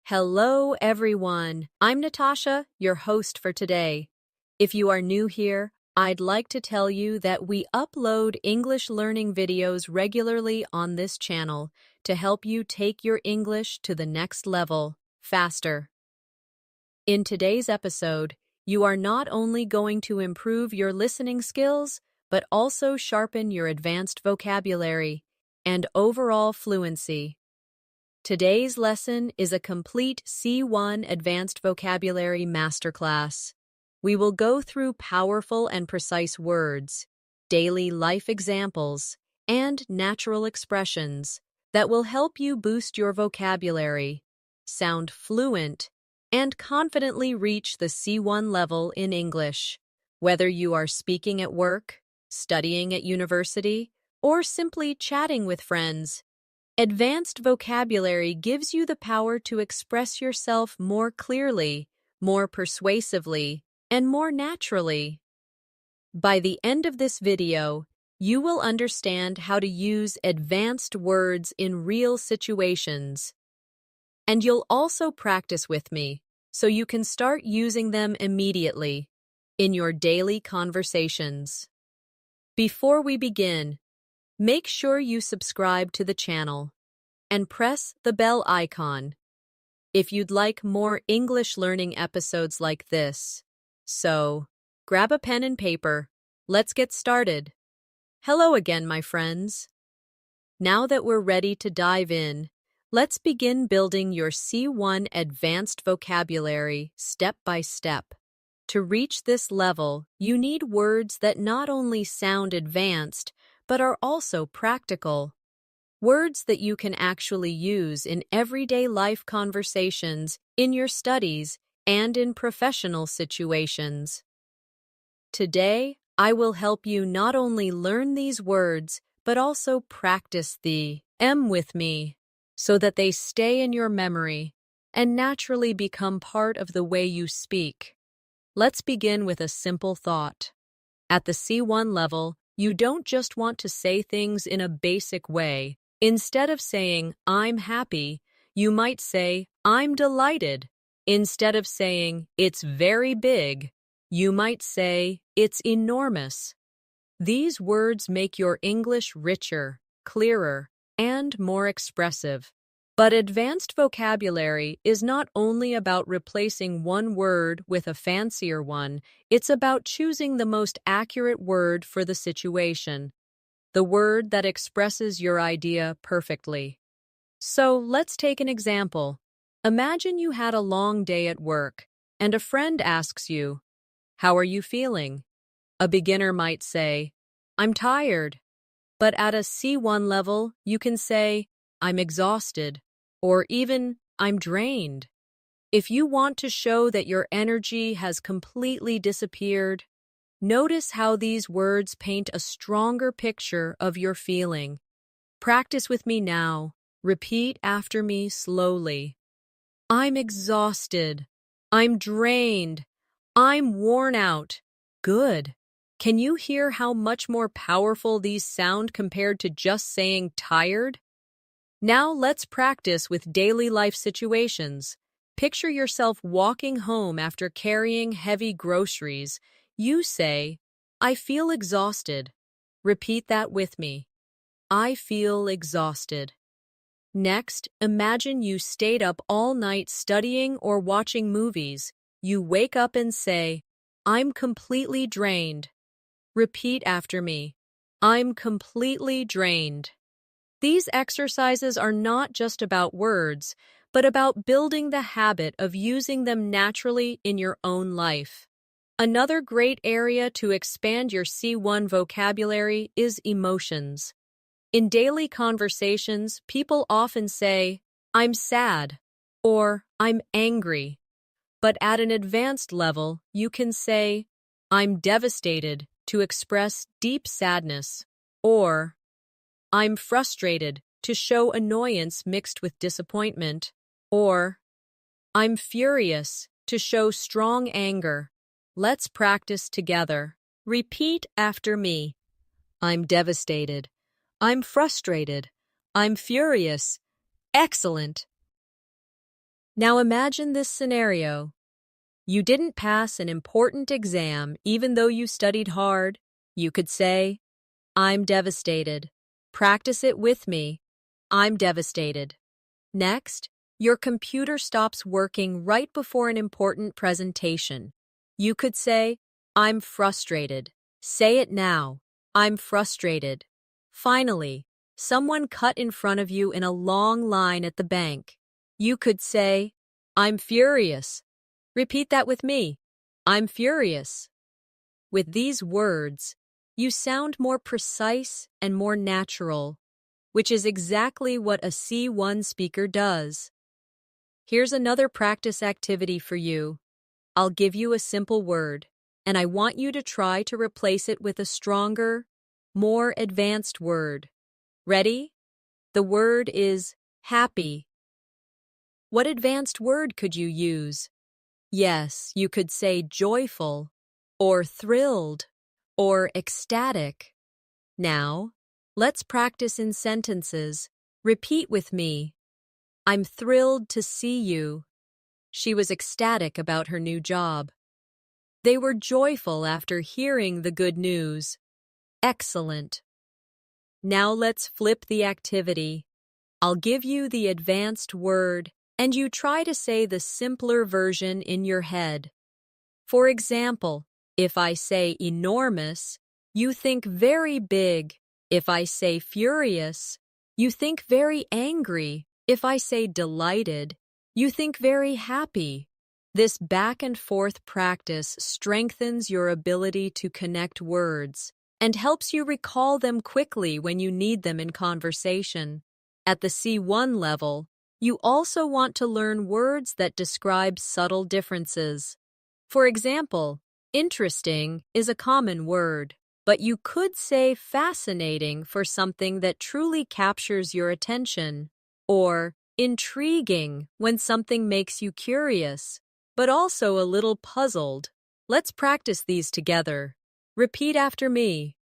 Hello, everyone. I'm Natasha, your host for today. If you are new here, I'd like to tell you that we upload English learning videos regularly on this channel to help you take your English to the next level, faster. In today's episode, you are not only going to improve your listening skills, but also sharpen your advanced vocabulary and overall fluency. Today's lesson is a complete C1 Advanced Vocabulary Masterclass. We will go through powerful and precise words, daily life examples, and natural expressions that will help you boost your vocabulary, sound fluent, and confidently reach the C1 level in English. Whether you are speaking at work, studying at university, or simply chatting with friends, advanced vocabulary gives you the power to express yourself more clearly, more persuasively, and more naturally. By the end of this video, you will understand how to use advanced words in real situations. And you'll also practice with me, so you can start using them immediately in your daily conversations. Before we begin, make sure you subscribe to the channel and press the bell icon if you'd like more English learning episodes like this. So, grab a pen and paper. Let's get started. Hello again, my friends. Now that we're ready to dive in, let's begin building your C1 advanced vocabulary step by step. To reach this level, you need words that not only sound advanced, but are also practical. Words that you can actually use in everyday life conversations, in your studies, and in professional situations. Today, I will help you not only learn these words, but also practice the M with me, so that they stay in your memory and naturally become part of the way you speak. Let's begin with a simple thought. At the C1 level, you don't just want to say things in a basic way. Instead of saying, I'm happy, you might say, I'm delighted. Instead of saying, it's very big, you might say, it's enormous. These words make your English richer, clearer, and more expressive. But advanced vocabulary is not only about replacing one word with a fancier one, it's about choosing the most accurate word for the situation, the word that expresses your idea perfectly. So let's take an example. Imagine you had a long day at work, and a friend asks you, "How are you feeling?" A beginner might say, "I'm tired." But at a C1 level, you can say, "I'm exhausted," or even, "I'm drained." If you want to show that your energy has completely disappeared, notice how these words paint a stronger picture of your feeling. Practice with me now. Repeat after me slowly. I'm exhausted. I'm drained. I'm worn out. Good. Can you hear how much more powerful these sound compared to just saying tired? Now let's practice with daily life situations. Picture yourself walking home after carrying heavy groceries. You say, I feel exhausted. Repeat that with me. I feel exhausted. Next, imagine you stayed up all night studying or watching movies. You wake up and say, I'm completely drained. Repeat after me. I'm completely drained. These exercises are not just about words, but about building the habit of using them naturally in your own life. Another great area to expand your C1 vocabulary is emotions. In daily conversations, people often say, I'm sad, or I'm angry. But at an advanced level, you can say, I'm devastated, to express deep sadness, or I'm frustrated, to show annoyance mixed with disappointment, or I'm furious, to show strong anger. Let's practice together. Repeat after me. I'm devastated. I'm frustrated. I'm furious. Excellent. Now imagine this scenario. You didn't pass an important exam even though you studied hard. You could say, I'm devastated. Practice it with me. I'm devastated. Next, your computer stops working right before an important presentation. You could say, I'm frustrated. Say it now. I'm frustrated. Finally, someone cut in front of you in a long line at the bank. You could say, I'm furious. Repeat that with me. I'm furious. With these words, you sound more precise and more natural, which is exactly what a C1 speaker does. Here's another practice activity for you. I'll give you a simple word, and I want you to try to replace it with a stronger, more advanced word. Ready? The word is happy. What advanced word could you use? Yes, you could say joyful, or thrilled, or ecstatic. Now, let's practice in sentences. Repeat with me. I'm thrilled to see you. She was ecstatic about her new job. They were joyful after hearing the good news. Excellent. Now let's flip the activity. I'll give you the advanced word, and you try to say the simpler version in your head. For example, if I say enormous, you think very big. If I say furious, you think very angry. If I say delighted, you think very happy. This back and forth practice strengthens your ability to connect words and helps you recall them quickly when you need them in conversation. At the C1 level, you also want to learn words that describe subtle differences. For example, interesting is a common word, but you could say fascinating for something that truly captures your attention, or intriguing when something makes you curious, but also a little puzzled. Let's practice these together. Repeat after me.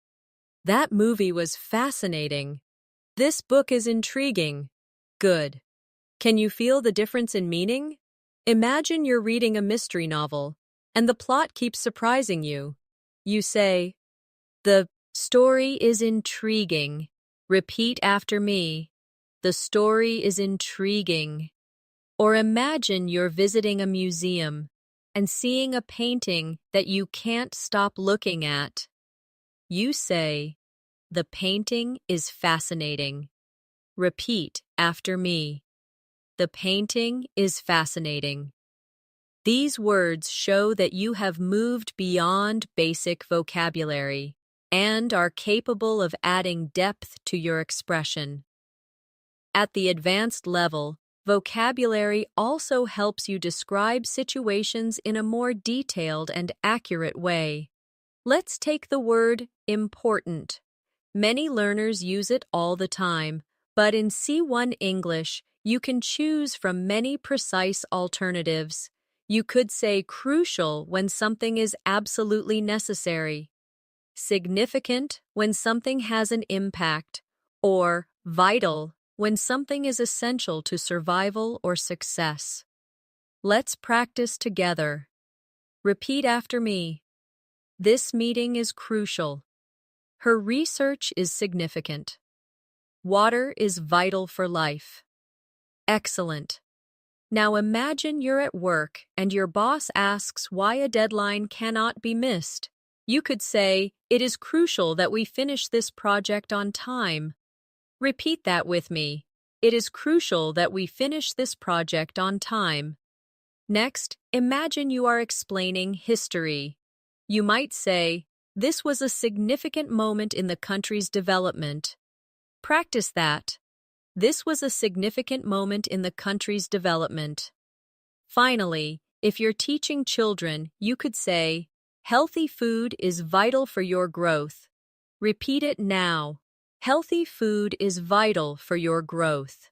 That movie was fascinating. This book is intriguing. Good. Can you feel the difference in meaning? Imagine you're reading a mystery novel, and the plot keeps surprising you. You say, the story is intriguing. Repeat after me. The story is intriguing. Or imagine you're visiting a museum and seeing a painting that you can't stop looking at. You say, the painting is fascinating. Repeat after me. The painting is fascinating. These words show that you have moved beyond basic vocabulary and are capable of adding depth to your expression. At the advanced level, vocabulary also helps you describe situations in a more detailed and accurate way. Let's take the word important. Many learners use it all the time, but in C1 English, you can choose from many precise alternatives. You could say crucial when something is absolutely necessary, significant when something has an impact, or vital when something is essential to survival or success. Let's practice together. Repeat after me. This meeting is crucial. Her research is significant. Water is vital for life. Excellent. Now imagine you're at work and your boss asks why a deadline cannot be missed. You could say, it is crucial that we finish this project on time. Repeat that with me. It is crucial that we finish this project on time. Next, imagine you are explaining history. You might say, this was a significant moment in the country's development. Practice that. This was a significant moment in the country's development. Finally, if you're teaching children, you could say, healthy food is vital for your growth. Repeat it now. Healthy food is vital for your growth.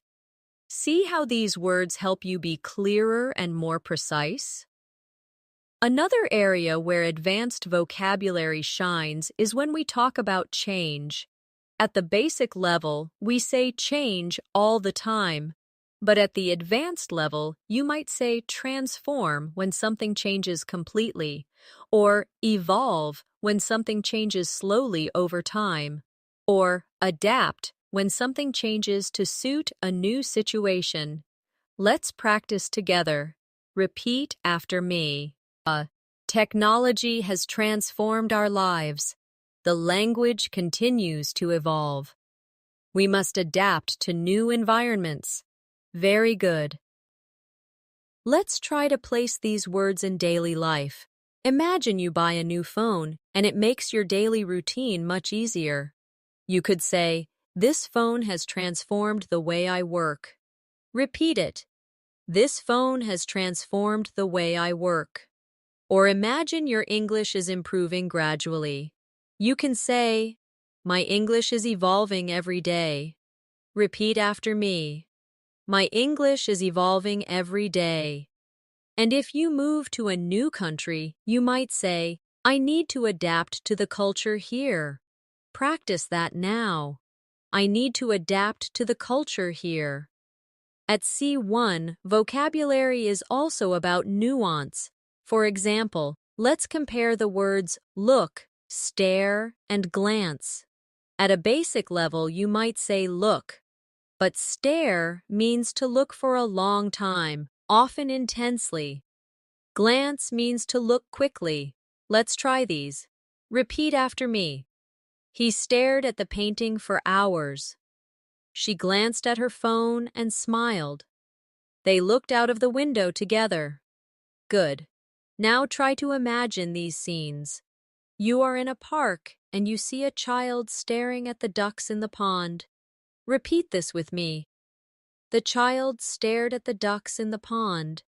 See how these words help you be clearer and more precise? Another area where advanced vocabulary shines is when we talk about change. At the basic level, we say change all the time. But at the advanced level, you might say transform when something changes completely, or evolve when something changes slowly over time, or adapt when something changes to suit a new situation. Let's practice together. Repeat after me. Technology has transformed our lives. The language continues to evolve. We must adapt to new environments. Very good. Let's try to place these words in daily life. Imagine you buy a new phone, and it makes your daily routine much easier. You could say, "This phone has transformed the way I work." Repeat it. This phone has transformed the way I work. Or imagine your English is improving gradually. You can say, "My English is evolving every day." Repeat after me. My English is evolving every day. And if you move to a new country, you might say, "I need to adapt to the culture here." Practice that now. I need to adapt to the culture here. At C1, vocabulary is also about nuance. For example, let's compare the words look, stare, and glance. At a basic level, you might say look. But stare means to look for a long time, often intensely. Glance means to look quickly. Let's try these. Repeat after me. He stared at the painting for hours. She glanced at her phone and smiled. They looked out of the window together. Good. Now try to imagine these scenes. You are in a park and you see a child staring at the ducks in the pond. Repeat this with me. The child stared at the ducks in the pond.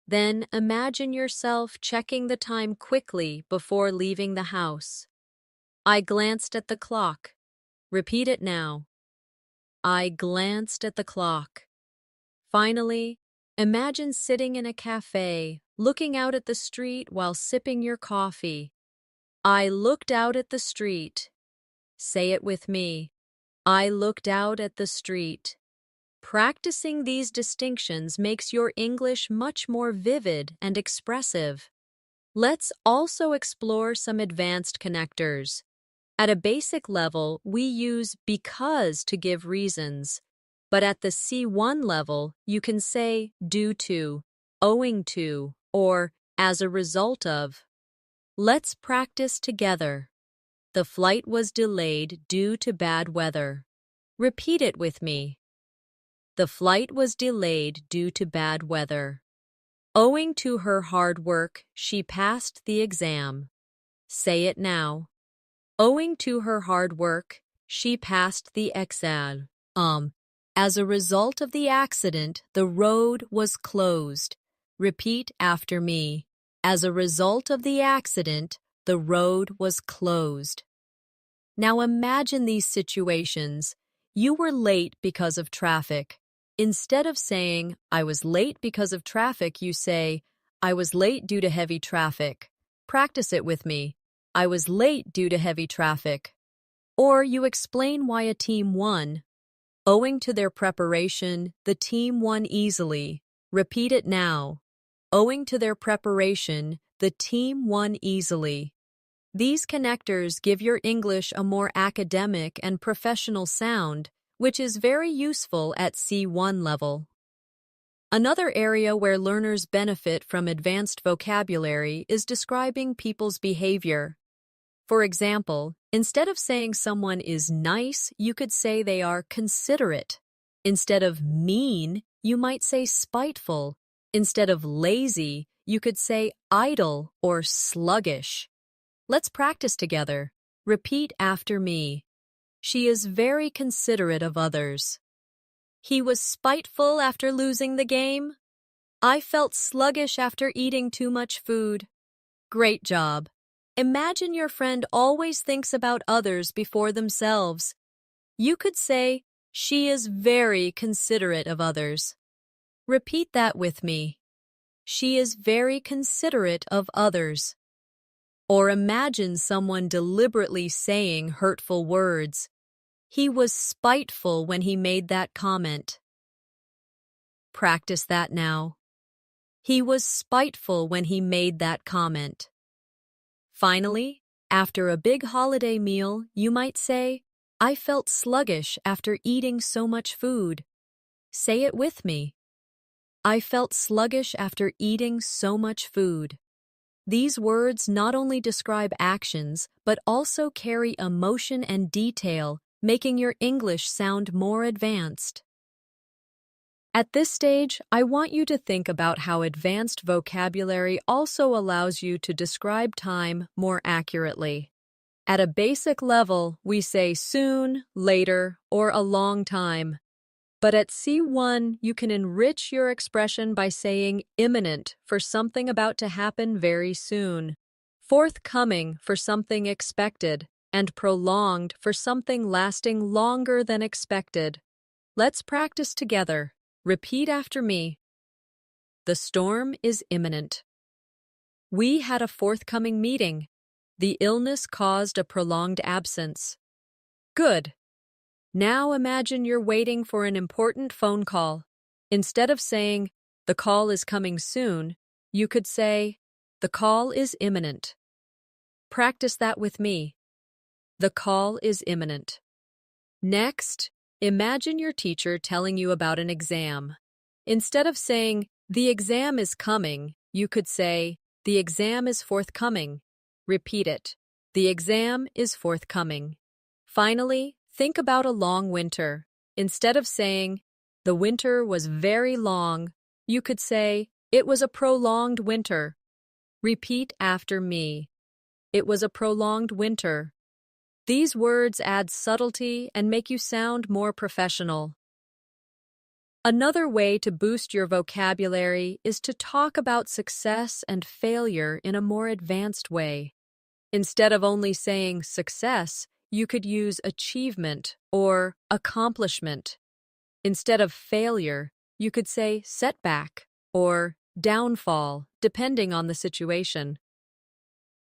Then imagine yourself checking the time quickly before leaving the house. I glanced at the clock. Repeat it now. I glanced at the clock. Finally, imagine sitting in a cafe, looking out at the street while sipping your coffee. I looked out at the street. Say it with me. I looked out at the street. Practicing these distinctions makes your English much more vivid and expressive. Let's also explore some advanced connectors. At a basic level, we use because to give reasons. But at the C1 level, you can say due to, owing to, or as a result of. Let's practice together. The flight was delayed due to bad weather. Repeat it with me. The flight was delayed due to bad weather. Owing to her hard work, she passed the exam. Say it now. Owing to her hard work, she passed the exam. As a result of the accident, the road was closed. Repeat after me. As a result of the accident, the road was closed. Now imagine these situations. You were late because of traffic. Instead of saying, "I was late because of traffic," you say, "I was late due to heavy traffic." Practice it with me. I was late due to heavy traffic. Or you explain why a team won. Owing to their preparation, the team won easily. Repeat it now. Owing to their preparation, the team won easily. These connectors give your English a more academic and professional sound, which is very useful at C1 level. Another area where learners benefit from advanced vocabulary is describing people's behavior. For example, instead of saying someone is nice, you could say they are considerate. Instead of mean, you might say spiteful. Instead of lazy, you could say idle or sluggish. Let's practice together. Repeat after me. She is very considerate of others. He was spiteful after losing the game. I felt sluggish after eating too much food. Great job. Imagine your friend always thinks about others before themselves. You could say, "She is very considerate of others." Repeat that with me. She is very considerate of others. Or imagine someone deliberately saying hurtful words. He was spiteful when he made that comment. Practice that now. He was spiteful when he made that comment. Finally, after a big holiday meal, you might say, I felt sluggish after eating so much food. Say it with me. I felt sluggish after eating so much food. These words not only describe actions, but also carry emotion and detail, making your English sound more advanced. At this stage, I want you to think about how advanced vocabulary also allows you to describe time more accurately. At a basic level, we say soon, later, or a long time. But at C1, you can enrich your expression by saying imminent for something about to happen very soon, forthcoming for something expected, and prolonged for something lasting longer than expected. Let's practice together. Repeat after me. The storm is imminent. We had a forthcoming meeting. The illness caused a prolonged absence. Good. Now imagine you're waiting for an important phone call. Instead of saying, the call is coming soon, you could say, the call is imminent. Practice that with me. The call is imminent. Next, imagine your teacher telling you about an exam. Instead of saying, the exam is coming, you could say, the exam is forthcoming. Repeat it. The exam is forthcoming. Finally, think about a long winter. Instead of saying, the winter was very long, you could say, it was a prolonged winter. Repeat after me. It was a prolonged winter. These words add subtlety and make you sound more professional. Another way to boost your vocabulary is to talk about success and failure in a more advanced way. Instead of only saying success, you could use achievement or accomplishment. Instead of failure, you could say setback or downfall, depending on the situation.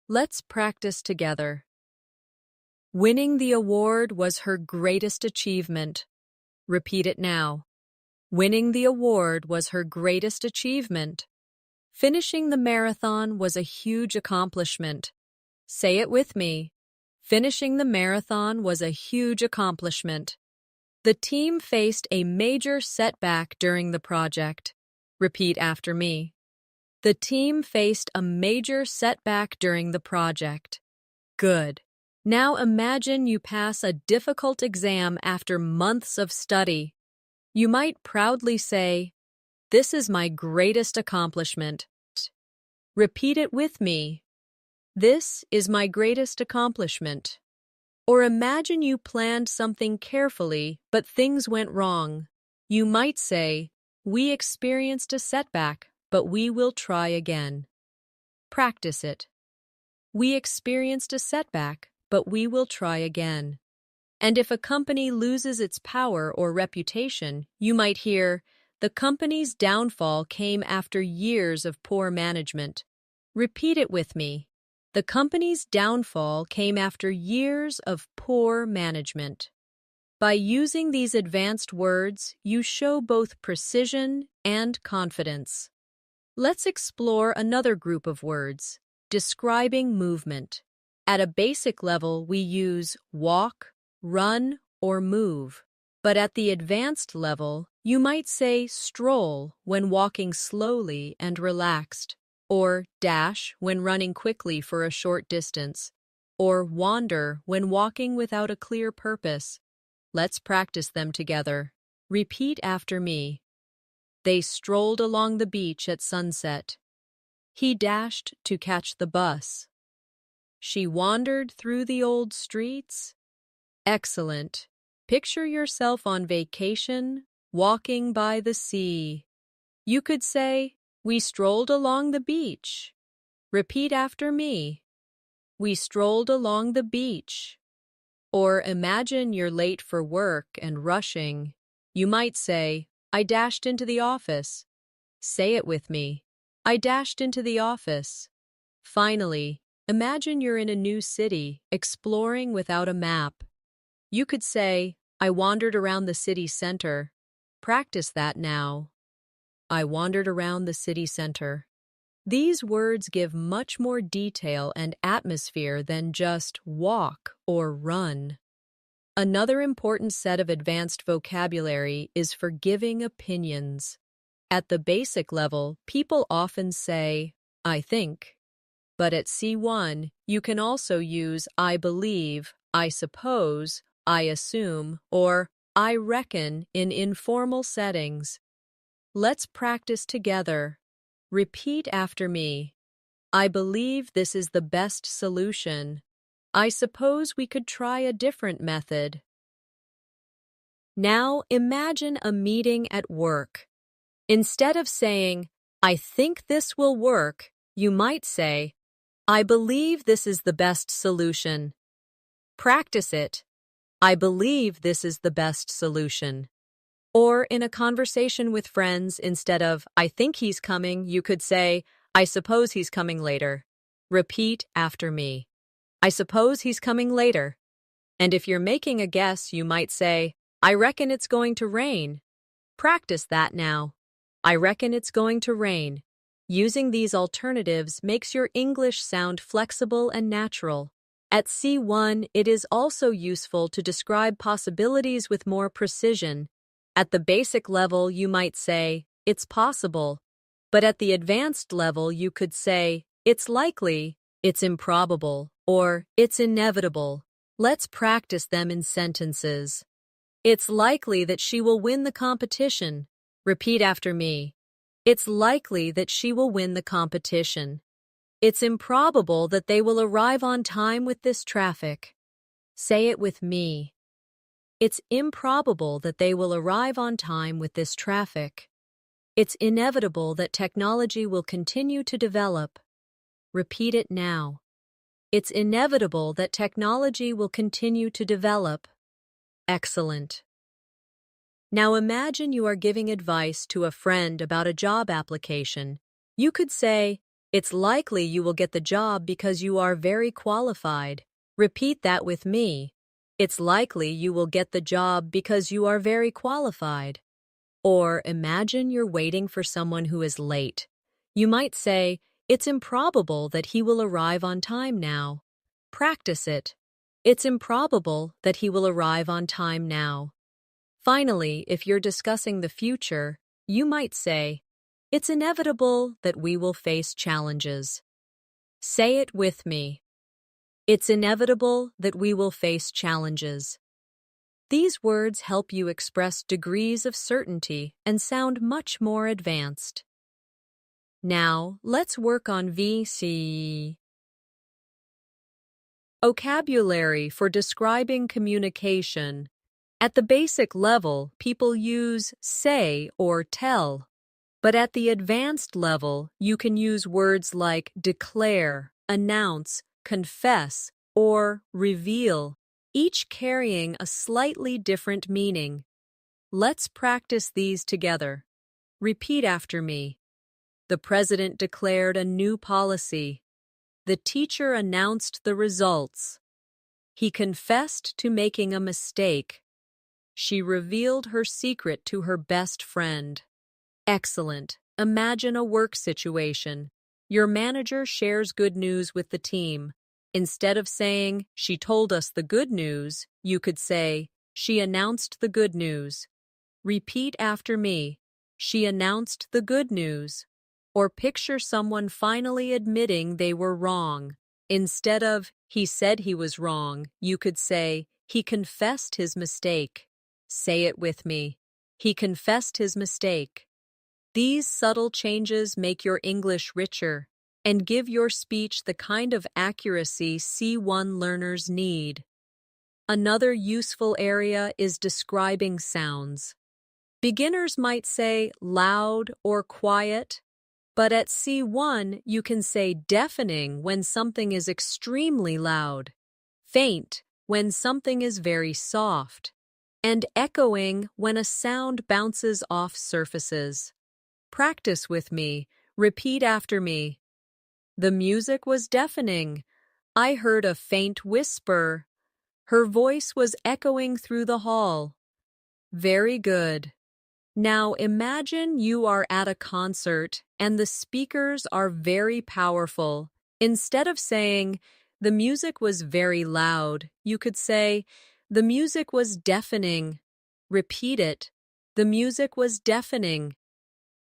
Let's practice together. Winning the award was her greatest achievement. Repeat it now. Winning the award was her greatest achievement. Finishing the marathon was a huge accomplishment. Say it with me. Finishing the marathon was a huge accomplishment. The team faced a major setback during the project. Repeat after me. The team faced a major setback during the project. Good. Now imagine you pass a difficult exam after months of study. You might proudly say, "This is my greatest accomplishment." Repeat it with me. This is my greatest accomplishment. Or imagine you planned something carefully, but things went wrong. You might say, "We experienced a setback, but we will try again." Practice it. We experienced a setback, but we will try again. And if a company loses its power or reputation, you might hear, "The company's downfall came after years of poor management." Repeat it with me. The company's downfall came after years of poor management. By using these advanced words, you show both precision and confidence. Let's explore another group of words, describing movement. At a basic level, we use walk, run, or move. But at the advanced level, you might say stroll when walking slowly and relaxed, or dash when running quickly for a short distance, or wander when walking without a clear purpose. Let's practice them together. Repeat after me. They strolled along the beach at sunset. He dashed to catch the bus. She wandered through the old streets. Excellent. Picture yourself on vacation, walking by the sea. You could say, "We strolled along the beach." Repeat after me. We strolled along the beach. Or imagine you're late for work and rushing. You might say, "I dashed into the office." Say it with me. I dashed into the office. Finally, imagine you're in a new city, exploring without a map. You could say, "I wandered around the city center." Practice that now. I wandered around the city center. These words give much more detail and atmosphere than just walk or run. Another important set of advanced vocabulary is for giving opinions. At the basic level, people often say, I think. But at C1, you can also use I believe, I suppose, I assume, or I reckon in informal settings. Let's practice together. Repeat after me. I believe this is the best solution. I suppose we could try a different method. Now imagine a meeting at work. Instead of saying, I think this will work, you might say, I believe this is the best solution. Practice it. I believe this is the best solution. Or in a conversation with friends, instead of, I think he's coming, you could say, I suppose he's coming later. Repeat after me. I suppose he's coming later. And if you're making a guess, you might say, I reckon it's going to rain. Practice that now. I reckon it's going to rain. Using these alternatives makes your English sound flexible and natural. At C1, it is also useful to describe possibilities with more precision. At the basic level, you might say, it's possible. But at the advanced level, you could say, it's likely, it's improbable, or it's inevitable. Let's practice them in sentences. It's likely that she will win the competition. Repeat after me. It's likely that she will win the competition. It's improbable that they will arrive on time with this traffic. Say it with me. It's improbable that they will arrive on time with this traffic. It's inevitable that technology will continue to develop. Repeat it now. It's inevitable that technology will continue to develop. Excellent. Now imagine you are giving advice to a friend about a job application. You could say, it's likely you will get the job because you are very qualified. Repeat that with me. It's likely you will get the job because you are very qualified. Or imagine you're waiting for someone who is late. You might say, it's improbable that he will arrive on time now. Practice it. It's improbable that he will arrive on time now. Finally, if you're discussing the future, you might say, it's inevitable that we will face challenges. Say it with me. It's inevitable that we will face challenges. These words help you express degrees of certainty and sound much more advanced. Now, let's work on VC. Vocabulary for describing communication. At the basic level, people use say or tell. But at the advanced level, you can use words like declare, announce, confess, or reveal, each carrying a slightly different meaning. Let's practice these together. Repeat after me. The president declared a new policy. The teacher announced the results. He confessed to making a mistake. She revealed her secret to her best friend. Excellent. Imagine a work situation. Your manager shares good news with the team. Instead of saying, she told us the good news, you could say, she announced the good news. Repeat after me. She announced the good news. Or picture someone finally admitting they were wrong. Instead of, he said he was wrong, you could say, he confessed his mistake. Say it with me. He confessed his mistake. These subtle changes make your English richer and give your speech the kind of accuracy C1 learners need. Another useful area is describing sounds. Beginners might say loud or quiet, but at C1 you can say deafening when something is extremely loud, faint when something is very soft, and echoing when a sound bounces off surfaces. Practice with me. Repeat after me. The music was deafening. I heard a faint whisper. Her voice was echoing through the hall. Very good. Now imagine you are at a concert and the speakers are very powerful. Instead of saying, the music was very loud, you could say, the music was deafening. Repeat it. The music was deafening.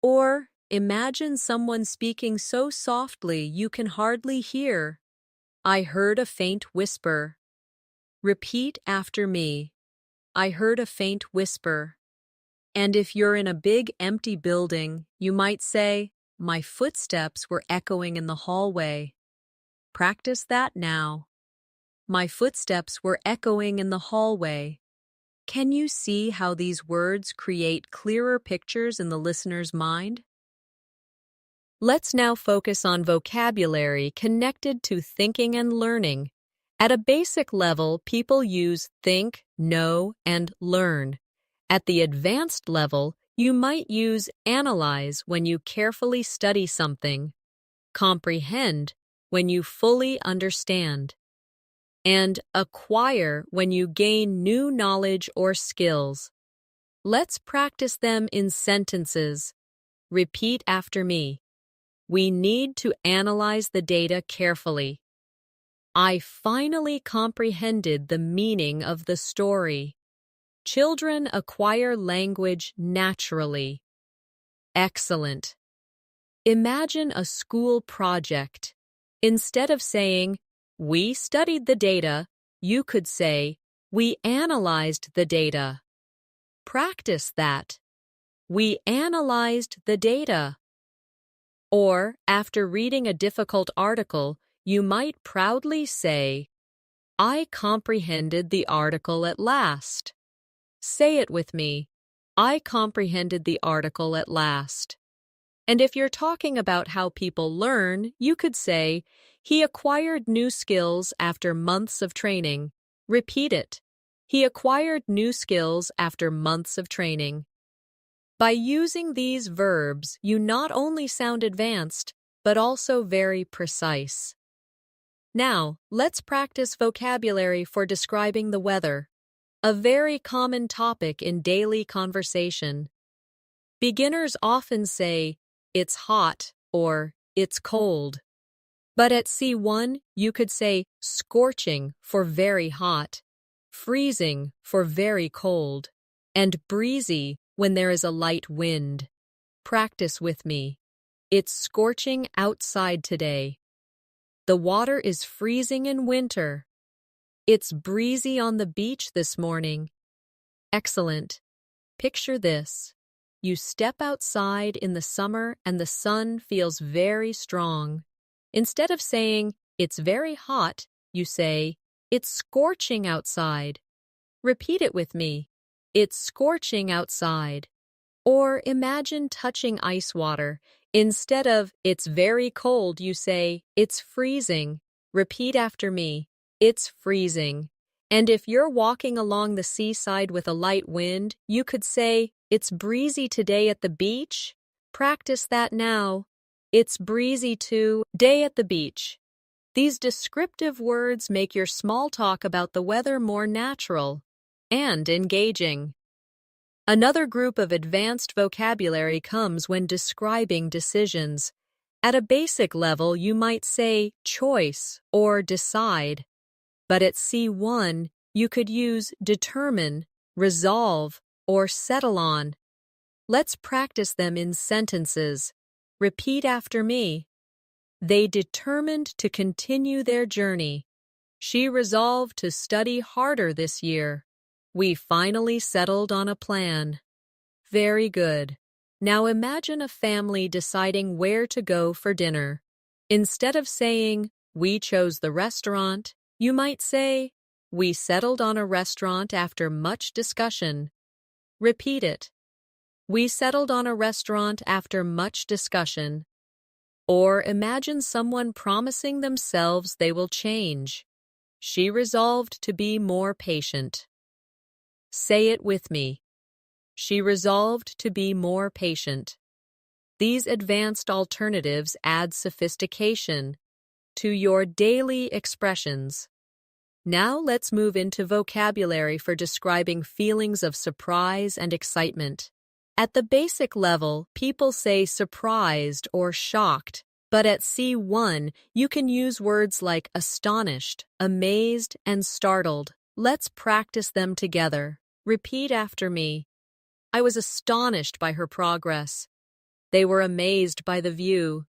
Or imagine someone speaking so softly you can hardly hear. I heard a faint whisper. Repeat after me. I heard a faint whisper. And if you're in a big empty building, you might say, my footsteps were echoing in the hallway. Practice that now. My footsteps were echoing in the hallway. Can you see how these words create clearer pictures in the listener's mind? Let's now focus on vocabulary connected to thinking and learning. At a basic level, people use think, know, and learn. At the advanced level, you might use analyze when you carefully study something, comprehend when you fully understand, and acquire when you gain new knowledge or skills. Let's practice them in sentences. Repeat after me. We need to analyze the data carefully. I finally comprehended the meaning of the story. Children acquire language naturally. Excellent. Imagine a school project. Instead of saying, we studied the data, you could say, we analyzed the data. Practice that. We analyzed the data. Or, after reading a difficult article, you might proudly say, I comprehended the article at last. Say it with me. I comprehended the article at last. And if you're talking about how people learn, you could say, he acquired new skills after months of training. Repeat it. He acquired new skills after months of training. By using these verbs, you not only sound advanced, but also very precise. Now, let's practice vocabulary for describing the weather, a very common topic in daily conversation. Beginners often say, it's hot or it's cold. But at C1, you could say scorching for very hot, freezing for very cold, and breezy when there is a light wind. Practice with me. It's scorching outside today. The water is freezing in winter. It's breezy on the beach this morning. Excellent. Picture this. You step outside in the summer and the sun feels very strong. Instead of saying, it's very hot, you say, it's scorching outside. Repeat it with me. It's scorching outside. Or imagine touching ice water. Instead of, it's very cold, you say, it's freezing. Repeat after me. It's freezing. And if you're walking along the seaside with a light wind, you could say, it's breezy today at the beach. Practice that now. It's breezy today at the beach. These descriptive words make your small talk about the weather more natural and engaging. Another group of advanced vocabulary comes when describing decisions. At a basic level, you might say choice or decide. But at C1, you could use determine, resolve, or settle on. Let's practice them in sentences. Repeat after me. They determined to continue their journey. She resolved to study harder this year. We finally settled on a plan. Very good. Now imagine a family deciding where to go for dinner. Instead of saying, we chose the restaurant, you might say, we settled on a restaurant after much discussion. Repeat it. We settled on a restaurant after much discussion. Or imagine someone promising themselves they will change. She resolved to be more patient. Say it with me. She resolved to be more patient. These advanced alternatives add sophistication to your daily expressions. Now let's move into vocabulary for describing feelings of surprise and excitement. At the basic level, people say surprised or shocked, but at C1, you can use words like astonished, amazed, and startled. Let's practice them together. Repeat after me. I was astonished by her progress. They were amazed by the view.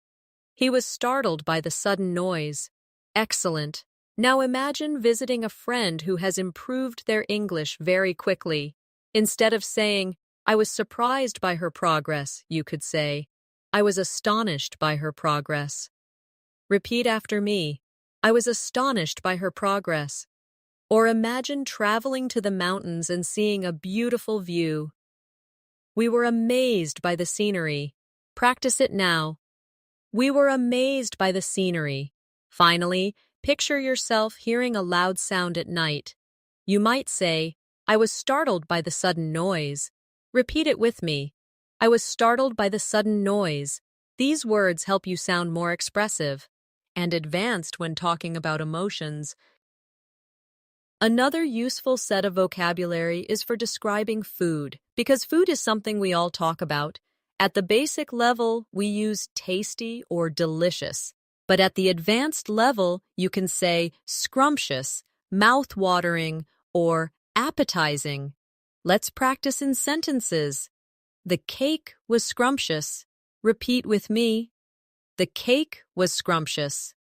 He was startled by the sudden noise. Excellent. Now imagine visiting a friend who has improved their English very quickly. Instead of saying, I was surprised by her progress, you could say, I was astonished by her progress. Repeat after me. I was astonished by her progress. Or imagine traveling to the mountains and seeing a beautiful view. We were amazed by the scenery. Practice it now. We were amazed by the scenery. Finally, picture yourself hearing a loud sound at night. You might say, I was startled by the sudden noise. Repeat it with me. I was startled by the sudden noise. These words help you sound more expressive and advanced when talking about emotions. Another useful set of vocabulary is for describing food, because food is something we all talk about. At the basic level, we use tasty or delicious, but at the advanced level, you can say scrumptious, mouth-watering, or appetizing. Let's practice in sentences. The cake was scrumptious. Repeat with me. The cake was scrumptious.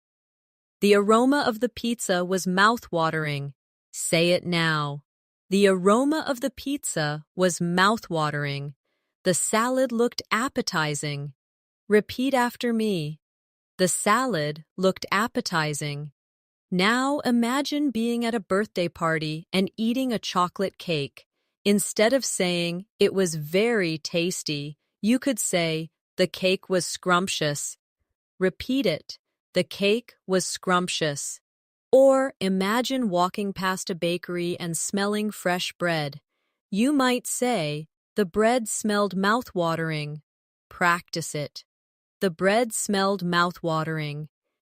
The aroma of the pizza was mouth-watering. Say it now. The aroma of the pizza was mouth-watering. The salad looked appetizing. Repeat after me. The salad looked appetizing. Now imagine being at a birthday party and eating a chocolate cake. Instead of saying, it was very tasty, you could say, the cake was scrumptious. Repeat it. The cake was scrumptious. Or imagine walking past a bakery and smelling fresh bread. You might say, the bread smelled mouth-watering. Practice it. The bread smelled mouth-watering.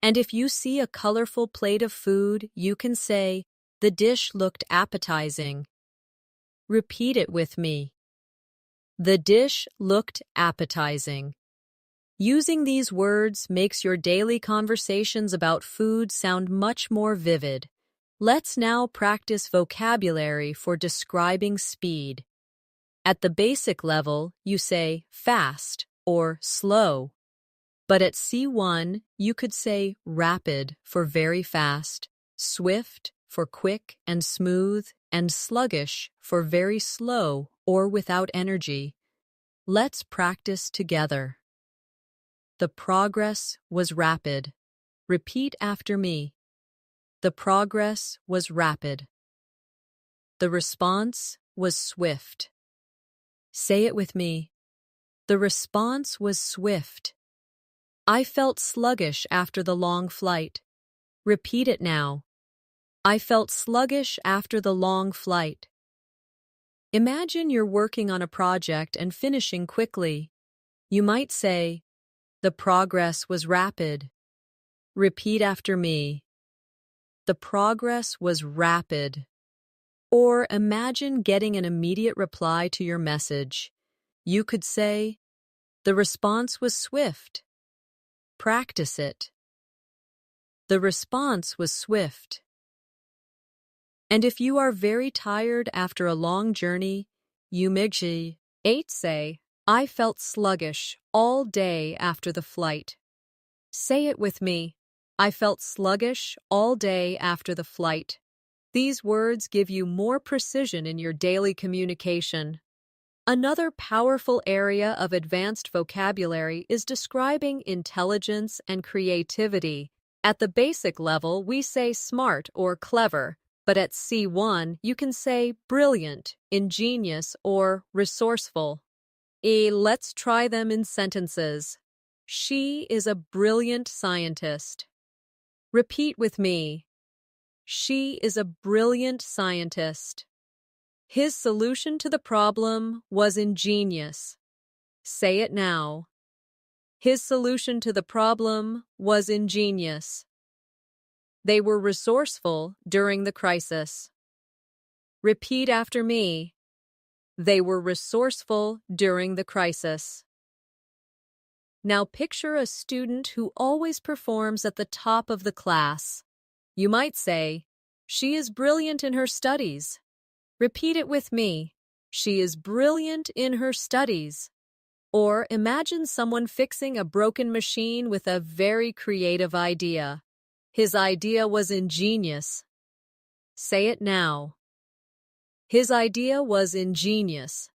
And if you see a colorful plate of food, you can say, the dish looked appetizing. Repeat it with me. The dish looked appetizing. Using these words makes your daily conversations about food sound much more vivid. Let's now practice vocabulary for describing speed. At the basic level, you say fast or slow. But at C1, you could say rapid for very fast, swift for quick and smooth, and sluggish for very slow or without energy. Let's practice together. The progress was rapid. Repeat after me. The progress was rapid. The response was swift. Say it with me. The response was swift. I felt sluggish after the long flight. Repeat it now. I felt sluggish after the long flight. Imagine you're working on a project and finishing quickly. You might say, the progress was rapid. Repeat after me. The progress was rapid. Or imagine getting an immediate reply to your message. You could say, the response was swift. Practice it. The response was swift. And if you are very tired after a long journey, you may say, I felt sluggish all day after the flight. Say it with me. I felt sluggish all day after the flight. These words give you more precision in your daily communication. Another powerful area of advanced vocabulary is describing intelligence and creativity. At the basic level, we say smart or clever, but at C1, you can say brilliant, ingenious, or resourceful. Let's try them in sentences. She is a brilliant scientist. Repeat with me. She is a brilliant scientist. His solution to the problem was ingenious. Say it now. His solution to the problem was ingenious. They were resourceful during the crisis. Repeat after me. They were resourceful during the crisis. Now picture a student who always performs at the top of the class. You might say, "She is brilliant in her studies." Repeat it with me. She is brilliant in her studies. Or imagine someone fixing a broken machine with a very creative idea. His idea was ingenious. Say it now. His idea was ingenious.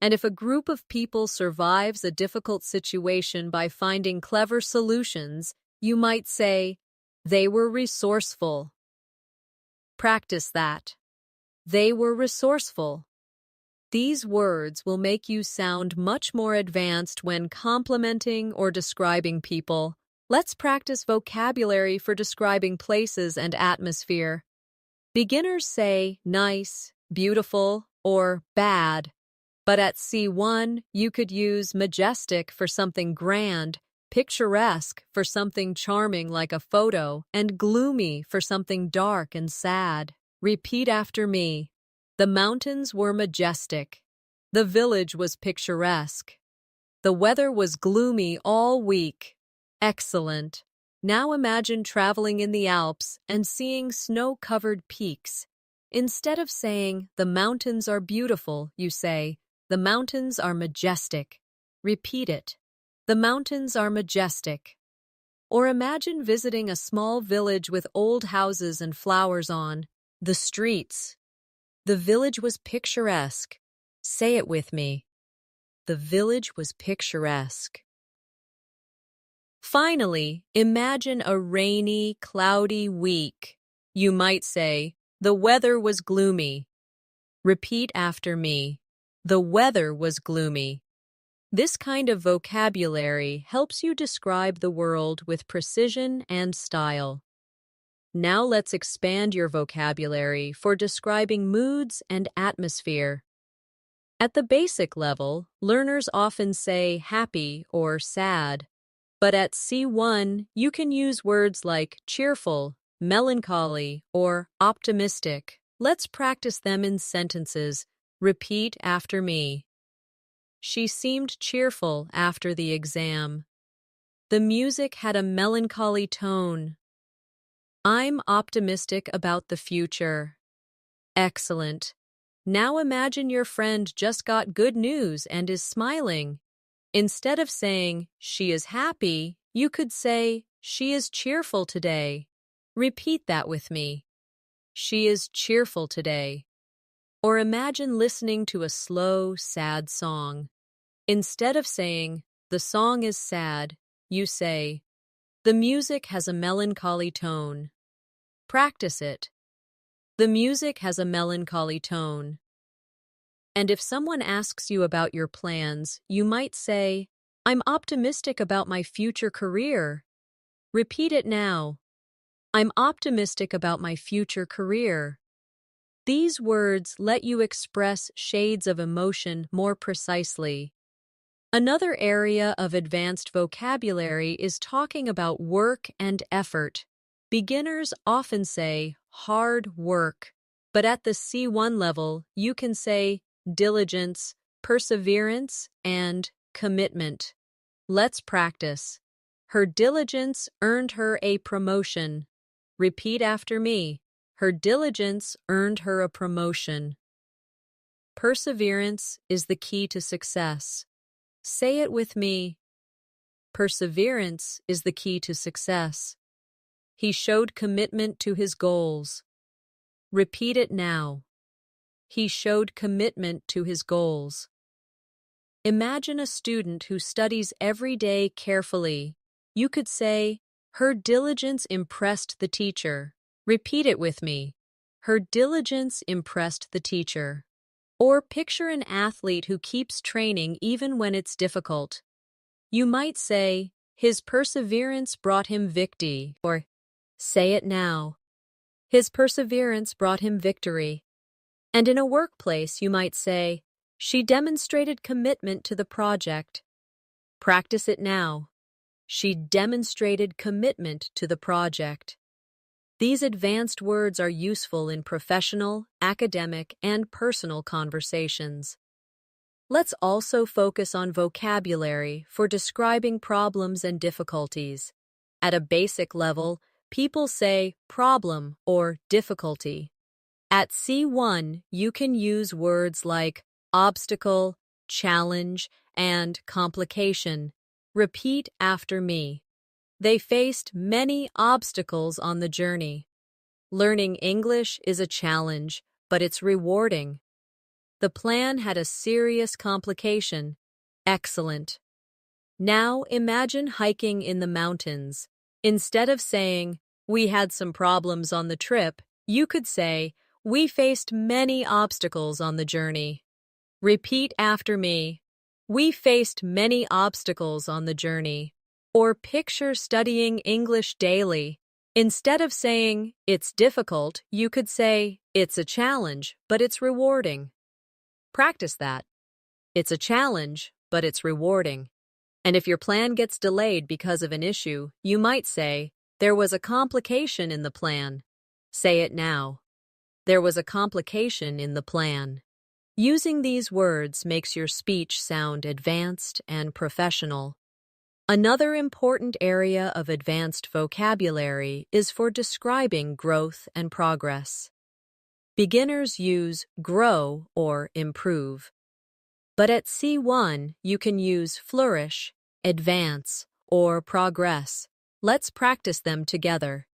And if a group of people survives a difficult situation by finding clever solutions, you might say, they were resourceful. Practice that. They were resourceful. These words will make you sound much more advanced when complimenting or describing people. Let's practice vocabulary for describing places and atmosphere. Beginners say nice, beautiful, or bad. But at C1, you could use majestic for something grand, picturesque for something charming like a photo, and gloomy for something dark and sad. Repeat after me. The mountains were majestic. The village was picturesque. The weather was gloomy all week. Excellent. Now imagine traveling in the Alps and seeing snow-covered peaks. Instead of saying, "The mountains are beautiful," you say, "The mountains are majestic." Repeat it. The mountains are majestic. Or imagine visiting a small village with old houses and flowers on the streets. The village was picturesque. Say it with me. The village was picturesque. Finally, imagine a rainy, cloudy week. You might say, "The weather was gloomy." Repeat after me. The weather was gloomy. This kind of vocabulary helps you describe the world with precision and style. Now let's expand your vocabulary for describing moods and atmosphere. At the basic level, learners often say happy or sad. But at C1, you can use words like cheerful, melancholy, or optimistic. Let's practice them in sentences. Repeat after me. She seemed cheerful after the exam. The music had a melancholy tone. I'm optimistic about the future. Excellent. Now imagine your friend just got good news and is smiling. Instead of saying, "She is happy," you could say, "She is cheerful today." Repeat that with me. She is cheerful today. Or imagine listening to a slow, sad song. Instead of saying, "The song is sad," you say, "The music has a melancholy tone." Practice it. The music has a melancholy tone. And if someone asks you about your plans, you might say, "I'm optimistic about my future career." Repeat it now. I'm optimistic about my future career. These words let you express shades of emotion more precisely. Another area of advanced vocabulary is talking about work and effort. Beginners often say hard work, but at the C1 level, you can say diligence, perseverance, and commitment. Let's practice. Her diligence earned her a promotion. Repeat after me. Her diligence earned her a promotion. Perseverance is the key to success. Say it with me. Perseverance is the key to success. He showed commitment to his goals. Repeat it now. He showed commitment to his goals. Imagine a student who studies every day carefully. You could say, "Her diligence impressed the teacher." Repeat it with me. Her diligence impressed the teacher. Or picture an athlete who keeps training even when it's difficult. You might say, "His perseverance brought him victory," or say it now. His perseverance brought him victory. And in a workplace, you might say, "She demonstrated commitment to the project." Practice it now. She demonstrated commitment to the project. These advanced words are useful in professional, academic, and personal conversations. Let's also focus on vocabulary for describing problems and difficulties. At a basic level, people say problem or difficulty. At C1, you can use words like obstacle, challenge, and complication. Repeat after me. They faced many obstacles on the journey. Learning English is a challenge, but it's rewarding. The plan had a serious complication. Excellent. Now imagine hiking in the mountains. Instead of saying, "We had some problems on the trip," you could say, "We faced many obstacles on the journey." Repeat after me. We faced many obstacles on the journey. Or picture studying English daily. Instead of saying, "It's difficult," you could say, "It's a challenge, but it's rewarding." Practice that. It's a challenge, but it's rewarding. And if your plan gets delayed because of an issue, you might say, "There was a complication in the plan." Say it now. There was a complication in the plan. Using these words makes your speech sound advanced and professional. Another important area of advanced vocabulary is for describing growth and progress. Beginners use grow or improve. But at C1, you can use flourish, advance, or progress. Let's practice them together.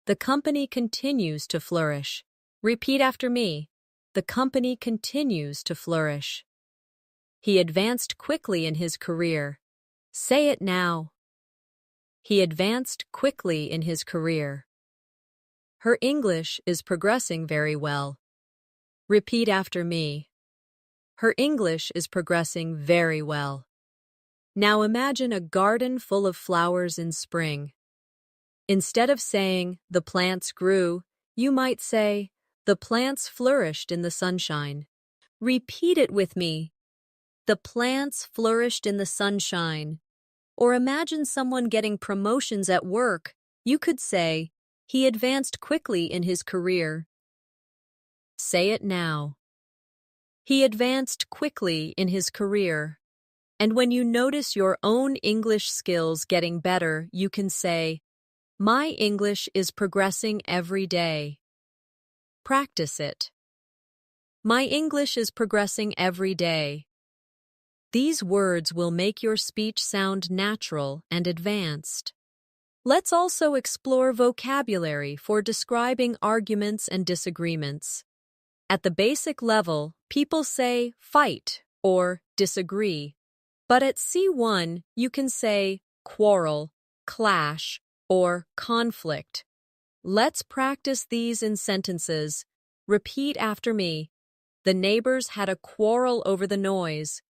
The company continues to flourish. Repeat after me. The company continues to flourish. He advanced quickly in his career. Say it now. He advanced quickly in his career. Her English is progressing very well. Repeat after me. Her English is progressing very well. Now imagine a garden full of flowers in spring. Instead of saying, "The plants grew," you might say, "The plants flourished in the sunshine." Repeat it with me. The plants flourished in the sunshine. Or imagine someone getting promotions at work. You could say, "He advanced quickly in his career." Say it now. He advanced quickly in his career. And when you notice your own English skills getting better, you can say, "My English is progressing every day." Practice it. My English is progressing every day. These words will make your speech sound natural and advanced. Let's also explore vocabulary for describing arguments and disagreements. At the basic level, people say fight or disagree. But at C1, you can say quarrel, clash, or conflict. Let's practice these in sentences. Repeat after me. The neighbors had a quarrel over the noise.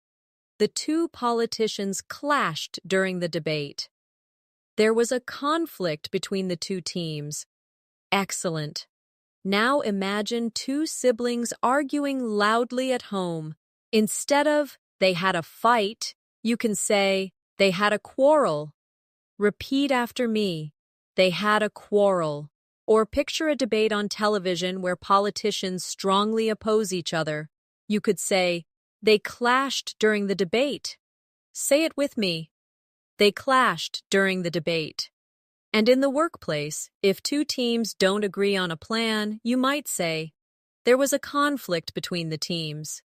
The two politicians clashed during the debate. There was a conflict between the two teams. Excellent. Now imagine two siblings arguing loudly at home. Instead of, "They had a fight," you can say, "They had a quarrel." Repeat after me. They had a quarrel. Or picture a debate on television where politicians strongly oppose each other. You could say, "They clashed during the debate." Say it with me. They clashed during the debate. And in the workplace, if two teams don't agree on a plan, you might say, "There was a conflict between the teams."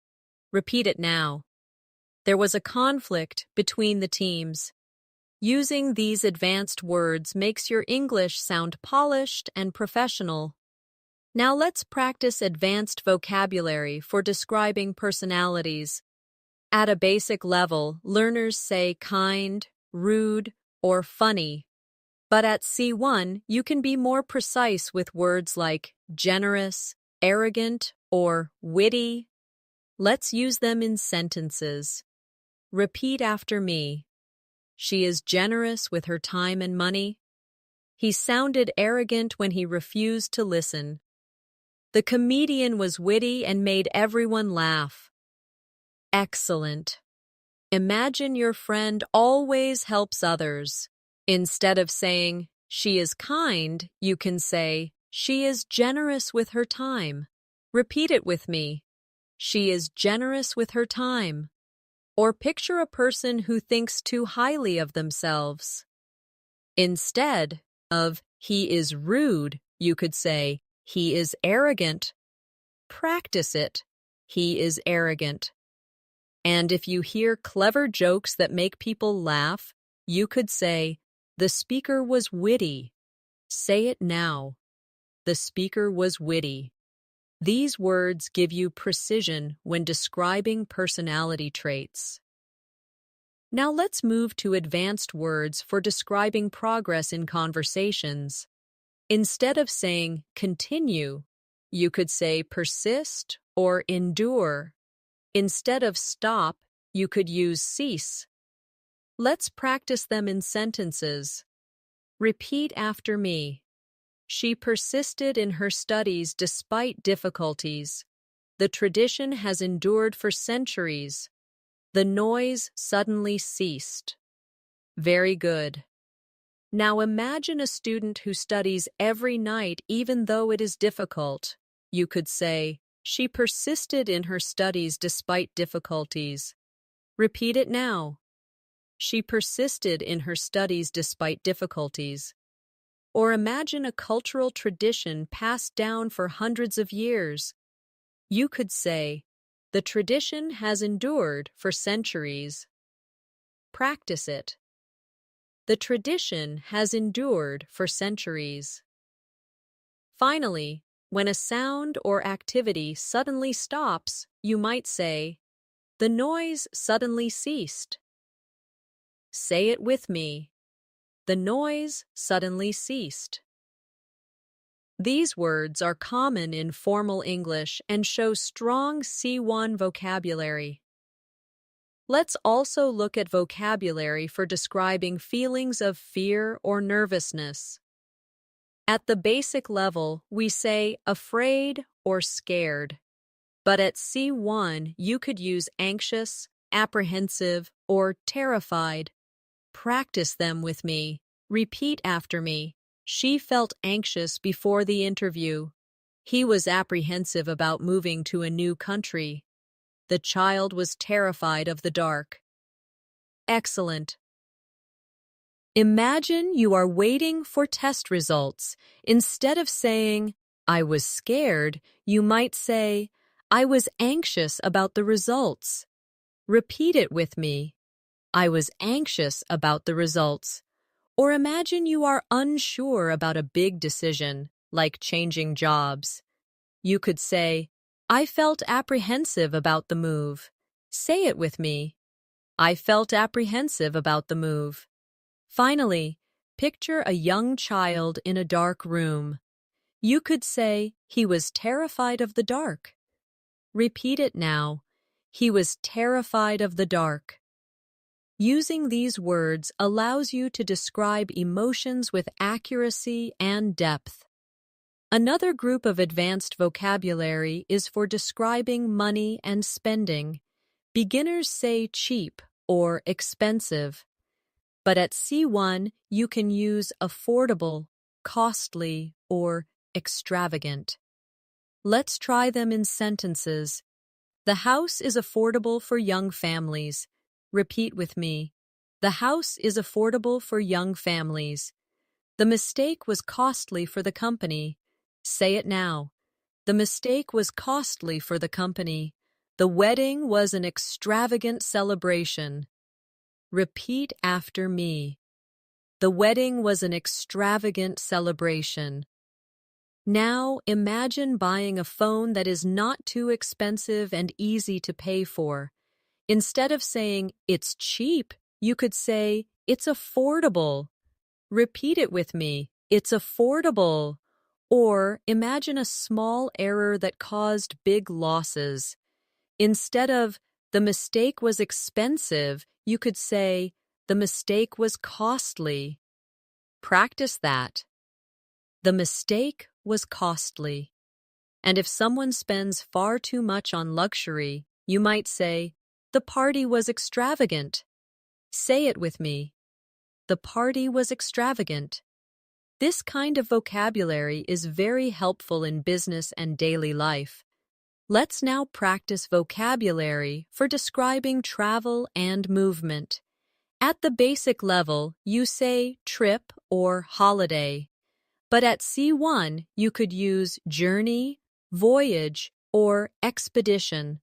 Repeat it now. There was a conflict between the teams. Using these advanced words makes your English sound polished and professional. Now let's practice advanced vocabulary for describing personalities. At a basic level, learners say kind, rude, or funny. But at C1, you can be more precise with words like generous, arrogant, or witty. Let's use them in sentences. Repeat after me. She is generous with her time and money. He sounded arrogant when he refused to listen. The comedian was witty and made everyone laugh. Excellent. Imagine your friend always helps others. Instead of saying, "She is kind," you can say, "She is generous with her time." Repeat it with me. She is generous with her time. Or picture a person who thinks too highly of themselves. Instead of he is rude, you could say he is arrogant. Practice it. He is arrogant. And if you hear clever jokes that make people laugh, you could say, the speaker was witty. Say it now. The speaker was witty. These words give you precision when describing personality traits. Now let's move to advanced words for describing progress in conversations. Instead of saying continue, you could say persist or endure. Instead of stop, you could use cease. Let's practice them in sentences. Repeat after me. She persisted in her studies despite difficulties. The tradition has endured for centuries. The noise suddenly ceased. Very good. Now imagine a student who studies every night even though it is difficult. You could say, she persisted in her studies despite difficulties. Repeat it now. She persisted in her studies despite difficulties. Or imagine a cultural tradition passed down for hundreds of years. You could say, the tradition has endured for centuries. Practice it. The tradition has endured for centuries. Finally, when a sound or activity suddenly stops, you might say, the noise suddenly ceased. Say it with me. The noise suddenly ceased. These words are common in formal English and show strong C1 vocabulary. Let's also look at vocabulary for describing feelings of fear or nervousness. At the basic level, we say afraid or scared. But at C1, you could use anxious, apprehensive, or terrified. Practice them with me. Repeat after me. She felt anxious before the interview. He was apprehensive about moving to a new country. The child was terrified of the dark. Excellent. Imagine you are waiting for test results. Instead of saying, I was scared, you might say, I was anxious about the results. Repeat it with me. I was anxious about the results. Or imagine you are unsure about a big decision, like changing jobs. You could say, I felt apprehensive about the move. Say it with me. I felt apprehensive about the move. Finally, picture a young child in a dark room. You could say, he was terrified of the dark. Repeat it now. He was terrified of the dark. Using these words allows you to describe emotions with accuracy and depth. Another group of advanced vocabulary is for describing money and spending. Beginners say cheap or expensive. But at C1, you can use affordable, costly, or extravagant. Let's try them in sentences. The house is affordable for young families. Repeat with me. The house is affordable for young families. The mistake was costly for the company. Say it now. The mistake was costly for the company. The wedding was an extravagant celebration. Repeat after me. The wedding was an extravagant celebration. Now imagine buying a phone that is not too expensive and easy to pay for. Instead of saying, it's cheap, you could say, it's affordable. Repeat it with me. It's affordable. Or imagine a small error that caused big losses. Instead of, the mistake was expensive, you could say, the mistake was costly. Practice that. The mistake was costly. And if someone spends far too much on luxury, you might say, the party was extravagant. Say it with me. The party was extravagant. This kind of vocabulary is very helpful in business and daily life. Let's now practice vocabulary for describing travel and movement. At the basic level, you say trip or holiday. But at C1, you could use journey, voyage, or expedition.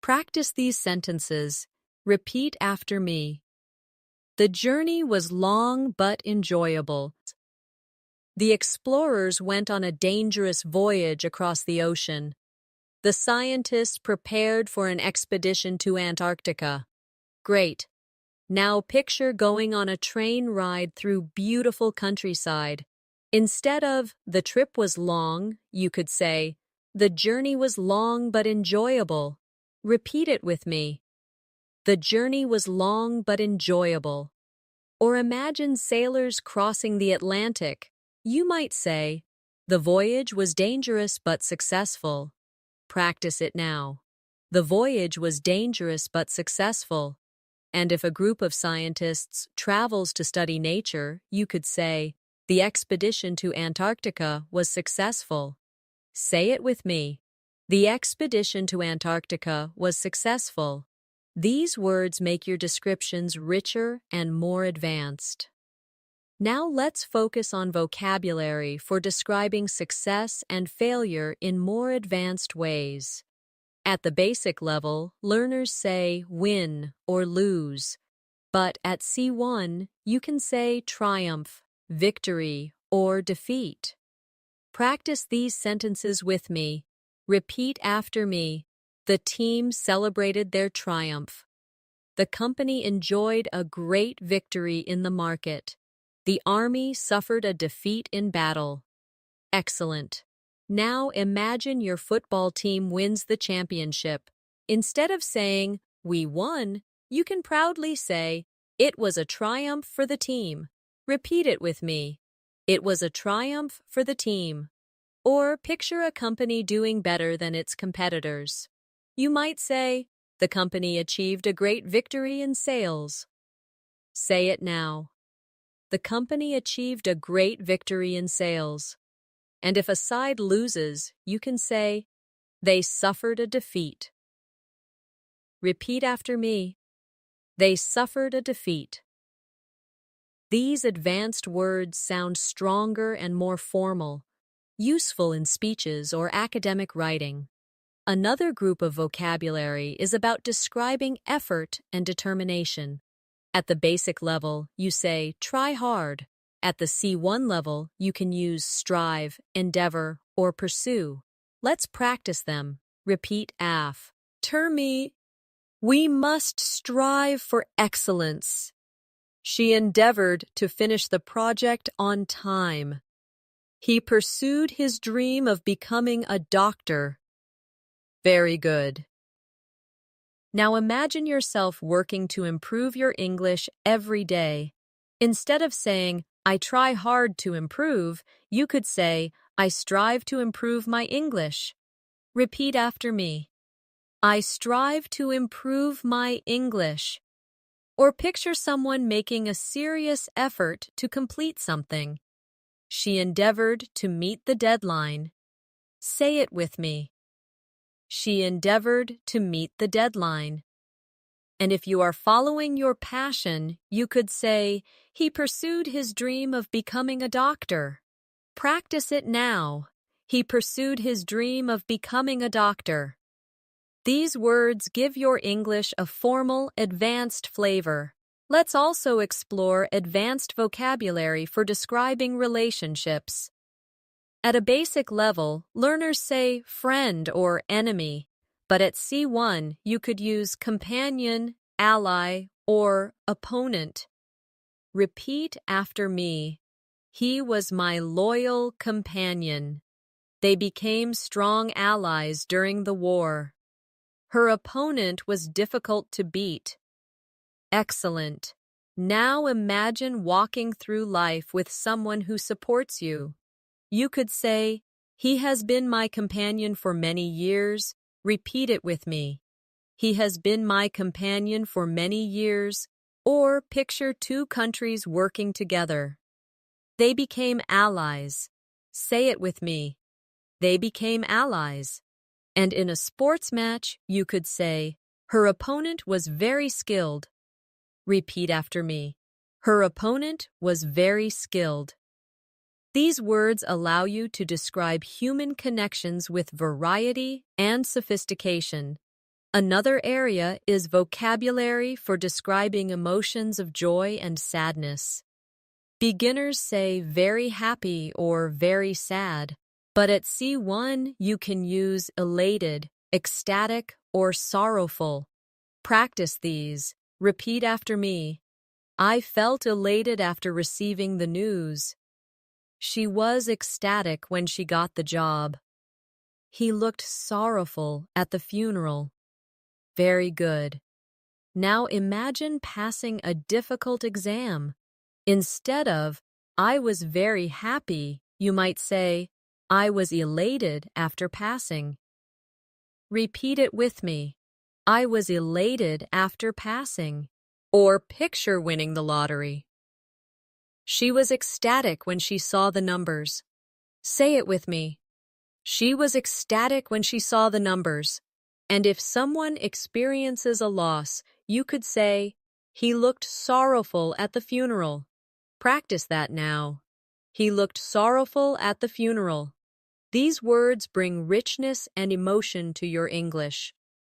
Practice these sentences. Repeat after me. The journey was long but enjoyable. The explorers went on a dangerous voyage across the ocean. The scientists prepared for an expedition to Antarctica. Great. Now picture going on a train ride through beautiful countryside. Instead of the trip was long, you could say, the journey was long but enjoyable. Repeat it with me. The journey was long but enjoyable. Or imagine sailors crossing the Atlantic. You might say, the voyage was dangerous but successful. Practice it now. The voyage was dangerous but successful. And if a group of scientists travels to study nature, you could say, the expedition to Antarctica was successful. Say it with me. The expedition to Antarctica was successful. These words make your descriptions richer and more advanced. Now let's focus on vocabulary for describing success and failure in more advanced ways. At the basic level, learners say win or lose. But at C1, you can say triumph, victory, or defeat. Practice these sentences with me. Repeat after me. The team celebrated their triumph. The company enjoyed a great victory in the market. The army suffered a defeat in battle. Excellent. Now imagine your football team wins the championship. Instead of saying, we won, you can proudly say, it was a triumph for the team. Repeat it with me. It was a triumph for the team. Or picture a company doing better than its competitors. You might say, the company achieved a great victory in sales. Say it now. The company achieved a great victory in sales. And if a side loses, you can say, they suffered a defeat. Repeat after me. They suffered a defeat. These advanced words sound stronger and more formal, useful in speeches or academic writing. Another group of vocabulary is about describing effort and determination. At the basic level, you say try hard. At the C1 level, you can use strive, endeavor, or pursue. Let's practice them. Repeat after me. We must strive for excellence. She endeavored to finish the project on time. He pursued his dream of becoming a doctor. Very good. Now imagine yourself working to improve your English every day. Instead of saying, I try hard to improve, you could say, I strive to improve my English. Repeat after me. I strive to improve my English. Or picture someone making a serious effort to complete something. She endeavored to meet the deadline. Say it with me. She endeavored to meet the deadline. And if you are following your passion, you could say, he pursued his dream of becoming a doctor. Practice it now. He pursued his dream of becoming a doctor. These words give your English a formal, advanced flavor. Let's also explore advanced vocabulary for describing relationships. At a basic level, learners say friend or enemy, but at C1, you could use companion, ally, or opponent. Repeat after me. He was my loyal companion. They became strong allies during the war. Her opponent was difficult to beat. Excellent. Now imagine walking through life with someone who supports you. You could say, he has been my companion for many years. Repeat it with me. He has been my companion for many years. Or picture two countries working together. They became allies. Say it with me. They became allies. And in a sports match, you could say, her opponent was very skilled. Repeat after me. Her opponent was very skilled. These words allow you to describe human connections with variety and sophistication. Another area is vocabulary for describing emotions of joy and sadness. Beginners say very happy or very sad, but at C1 you can use elated, ecstatic, or sorrowful. Practice these. Repeat after me. I felt elated after receiving the news. She was ecstatic when she got the job. He looked sorrowful at the funeral. Very good. Now imagine passing a difficult exam. Instead of, I was very happy, you might say, I was elated after passing. Repeat it with me. I was elated after passing. Or picture winning the lottery. She was ecstatic when she saw the numbers. Say it with me. She was ecstatic when she saw the numbers. And if someone experiences a loss, you could say, he looked sorrowful at the funeral. Practice that now. He looked sorrowful at the funeral. These words bring richness and emotion to your English.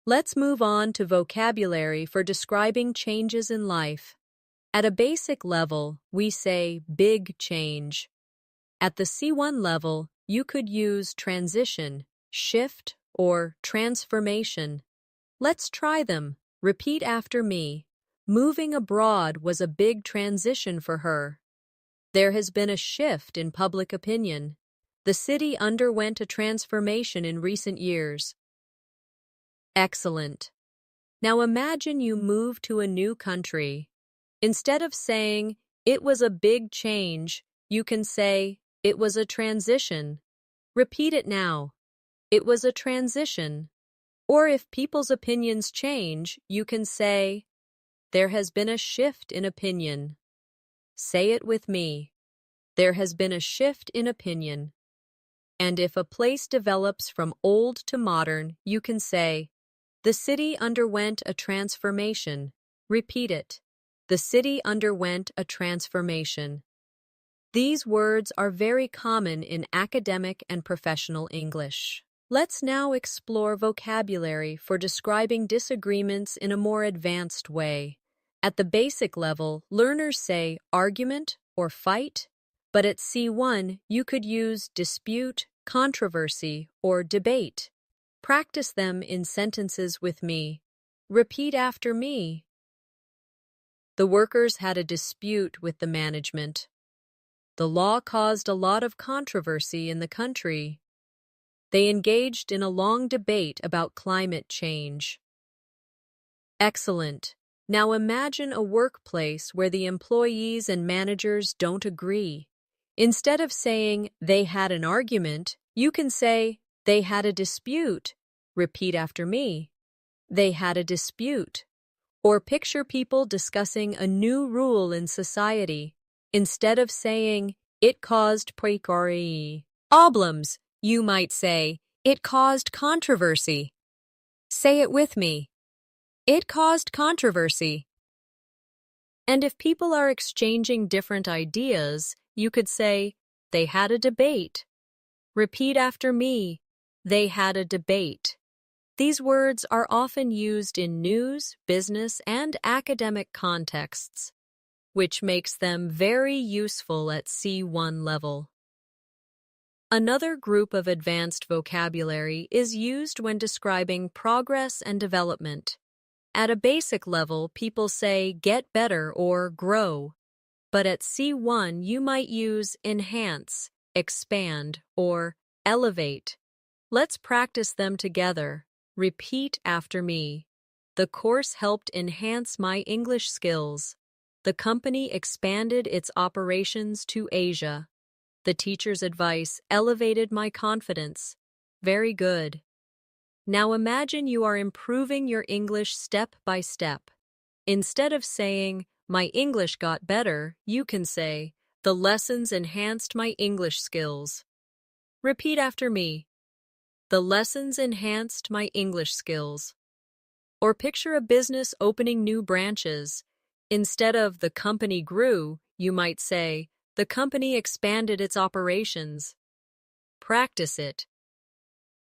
Let's move on to vocabulary for describing changes in life. At a basic level, we say big change. At the C1 level, you could use transition, shift, or transformation. Let's try them. Repeat after me. Moving abroad was a big transition for her. There has been a shift in public opinion. The city underwent a transformation in recent years. Excellent. Now imagine you move to a new country. Instead of saying, it was a big change, you can say, it was a transition. Repeat it now. It was a transition. Or if people's opinions change, you can say, there has been a shift in opinion. Say it with me. There has been a shift in opinion. And if a place develops from old to modern, you can say, the city underwent a transformation. Repeat it. The city underwent a transformation. These words are very common in academic and professional English. Let's now explore vocabulary for describing disagreements in a more advanced way. At the basic level, learners say argument or fight, but at C1 you could use dispute, controversy, or debate. Practice them in sentences with me. Repeat after me. The workers had a dispute with the management. The law caused a lot of controversy in the country. They engaged in a long debate about climate change. Excellent. Now imagine a workplace where the employees and managers don't agree. Instead of saying they had an argument, you can say they had a dispute. Repeat after me. They had a dispute. Or picture people discussing a new rule in society. Instead of saying, it caused problems, you might say, it caused controversy. Say it with me. It caused controversy. And if people are exchanging different ideas, you could say, they had a debate. Repeat after me. They had a debate. These words are often used in news, business, and academic contexts, which makes them very useful at C1 level. Another group of advanced vocabulary is used when describing progress and development. At a basic level, people say get better or grow, but at C1 you might use enhance, expand, or elevate. Let's practice them together. Repeat after me. The course helped enhance my English skills. The company expanded its operations to Asia. The teacher's advice elevated my confidence. Very good. Now imagine you are improving your English step by step. Instead of saying, my English got better, you can say, the lessons enhanced my English skills. Repeat after me. The lessons enhanced my English skills. Or picture a business opening new branches. Instead of the company grew, you might say, the company expanded its operations. Practice it.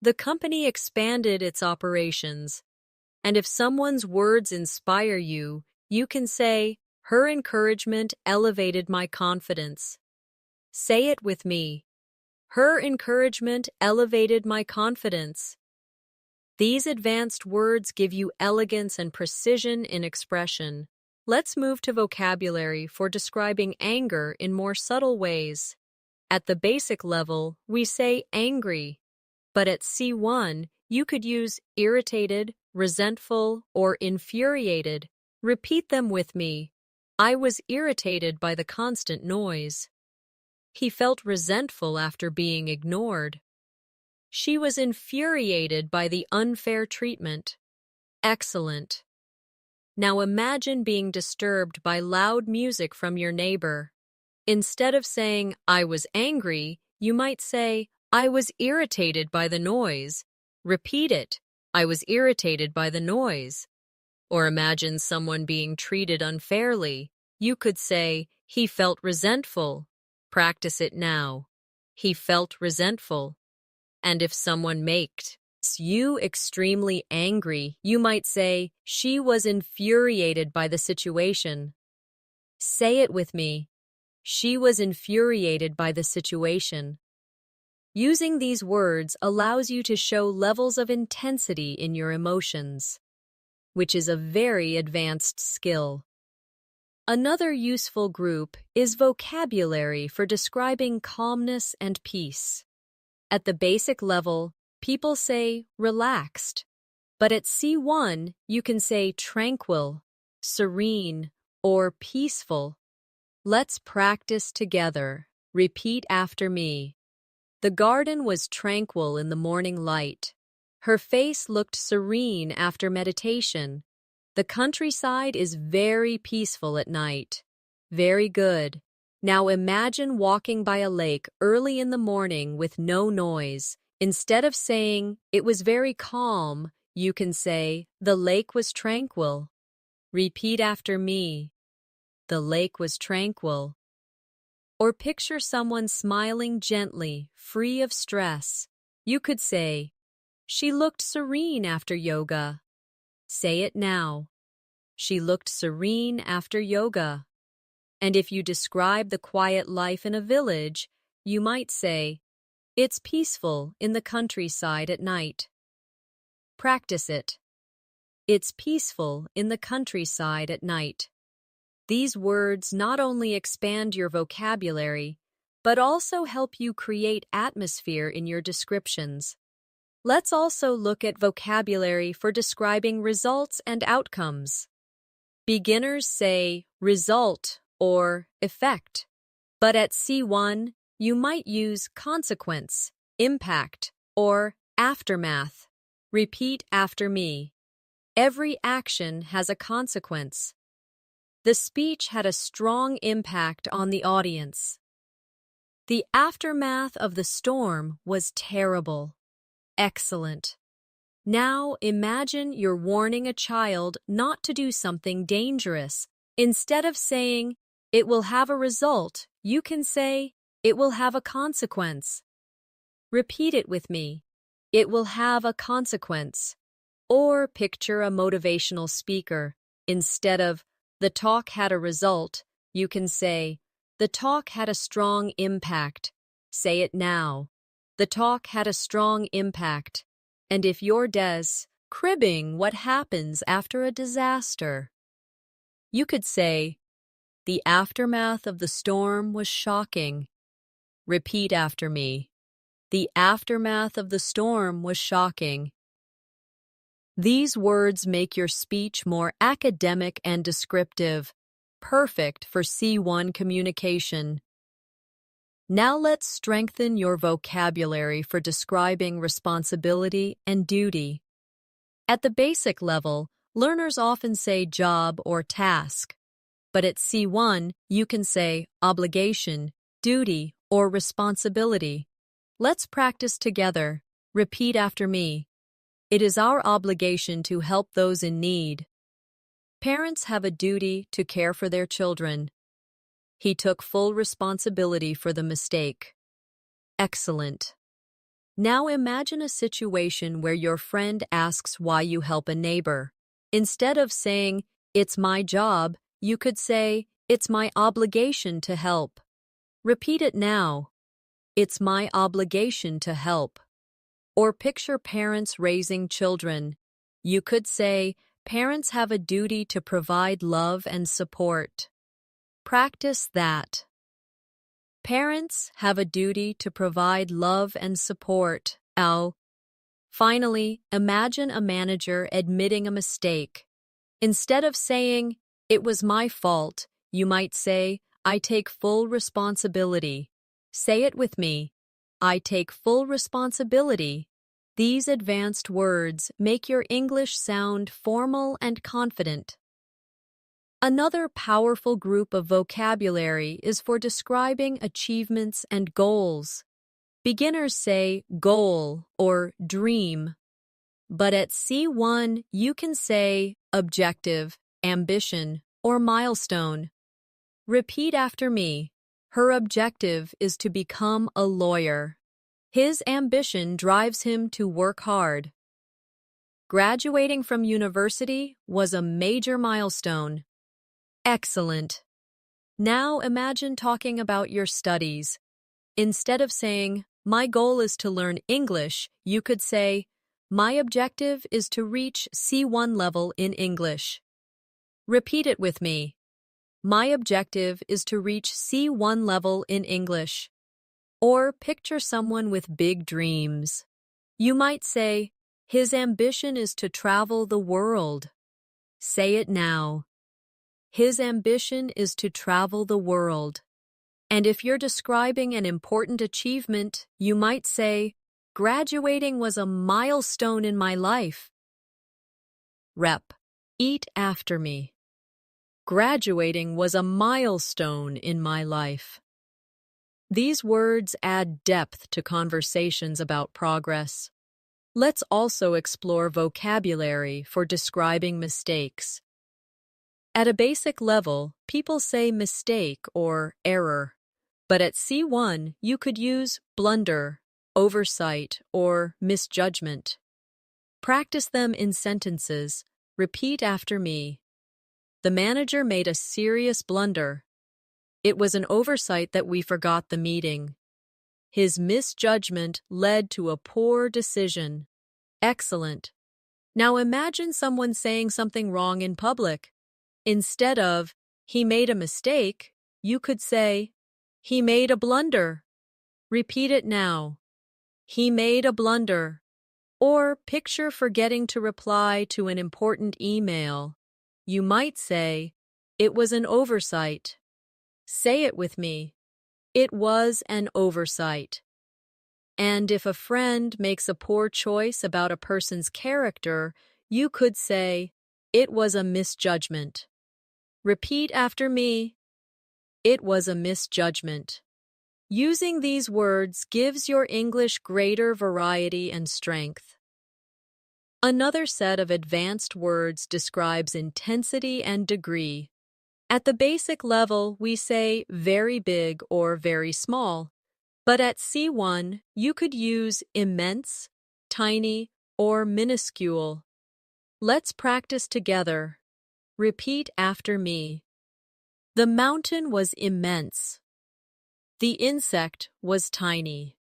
The company expanded its operations. And if someone's words inspire you, you can say, her encouragement elevated my confidence. Say it with me. Her encouragement elevated my confidence. These advanced words give you elegance and precision in expression. Let's move to vocabulary for describing anger in more subtle ways. At the basic level, we say angry, but at C1, you could use irritated, resentful, or infuriated. Repeat them with me. I was irritated by the constant noise. He felt resentful after being ignored. She was infuriated by the unfair treatment. Excellent. Now imagine being disturbed by loud music from your neighbor. Instead of saying, I was angry, you might say, I was irritated by the noise. Repeat it. I was irritated by the noise. Or imagine someone being treated unfairly. You could say, he felt resentful. Practice it now. He felt resentful. And if someone makes you extremely angry, you might say, she was infuriated by the situation. Say it with me. She was infuriated by the situation. Using these words allows you to show levels of intensity in your emotions, which is a very advanced skill. Another useful group is vocabulary for describing calmness and peace. At the basic level, people say relaxed, but at C1, you can say tranquil, serene, or peaceful. Let's practice together. Repeat after me. The garden was tranquil in the morning light. Her face looked serene after meditation. The countryside is very peaceful at night. Very good. Now imagine walking by a lake early in the morning with no noise. Instead of saying, it was very calm, you can say, the lake was tranquil. Repeat after me. The lake was tranquil. Or picture someone smiling gently, free of stress. You could say, she looked serene after yoga. Say it now. She looked serene after yoga. And if you describe the quiet life in a village, you might say, it's peaceful in the countryside at night. Practice it. It's peaceful in the countryside at night. These words not only expand your vocabulary, but also help you create atmosphere in your descriptions. Let's also look at vocabulary for describing results and outcomes. Beginners say result or effect, but at C1, you might use consequence, impact, or aftermath. Repeat after me. Every action has a consequence. The speech had a strong impact on the audience. The aftermath of the storm was terrible. Excellent. Now imagine you're warning a child not to do something dangerous. Instead of saying, it will have a result, you can say, it will have a consequence. Repeat it with me. It will have a consequence. Or picture a motivational speaker. Instead of, the talk had a result, you can say, the talk had a strong impact. Say it now. The talk had a strong impact. And if you're describing what happens after a disaster, you could say, the aftermath of the storm was shocking. Repeat after me. The aftermath of the storm was shocking. These words make your speech more academic and descriptive, perfect for C1 communication. Now let's strengthen your vocabulary for describing responsibility and duty. At the basic level, learners often say job or task, but at C1, you can say obligation, duty, or responsibility. Let's practice together. Repeat after me. It is our obligation to help those in need. Parents have a duty to care for their children. He took full responsibility for the mistake. Excellent. Now imagine a situation where your friend asks why you help a neighbor. Instead of saying, "It's my job," you could say, "It's my obligation to help." Repeat it now. It's my obligation to help. Or picture parents raising children. You could say, parents have a duty to provide love and support. Practice that. Parents have a duty to provide love and support. Finally, imagine a manager admitting a mistake. Instead of saying, "It was my fault," you might say, "I take full responsibility." Say it with me. I take full responsibility. These advanced words make your English sound formal and confident. Another powerful group of vocabulary is for describing achievements and goals. Beginners say goal or dream, but at C1 you can say objective, ambition, or milestone. Repeat after me. Her objective is to become a lawyer. His ambition drives him to work hard. Graduating from university was a major milestone. Excellent. Now imagine talking about your studies. Instead of saying, "My goal is to learn English," you could say, "My objective is to reach C1 level in English." Repeat it with me. My objective is to reach C1 level in English. Or picture someone with big dreams. You might say, his ambition is to travel the world. Say it now. His ambition is to travel the world. And if you're describing an important achievement, you might say, graduating was a milestone in my life. Rep. Eat after me. Graduating was a milestone in my life. These words add depth to conversations about progress. Let's also explore vocabulary for describing mistakes. At a basic level, people say mistake or error, but at C1, you could use blunder, oversight, or misjudgment. Practice them in sentences. Repeat after me. The manager made a serious blunder. It was an oversight that we forgot the meeting. His misjudgment led to a poor decision. Excellent. Now imagine someone saying something wrong in public. Instead of, "He made a mistake," you could say, "He made a blunder." Repeat it now. He made a blunder. Or picture forgetting to reply to an important email. You might say, "It was an oversight." Say it with me. It was an oversight. And if a friend makes a poor choice about a person's character, you could say, "It was a misjudgment." Repeat after me. It was a misjudgment. Using these words gives your English greater variety and strength. Another set of advanced words describes intensity and degree. At the basic level, we say very big or very small, but at C1, you could use immense, tiny, or minuscule. Let's practice together. Repeat after me. The mountain was immense. The insect was tiny.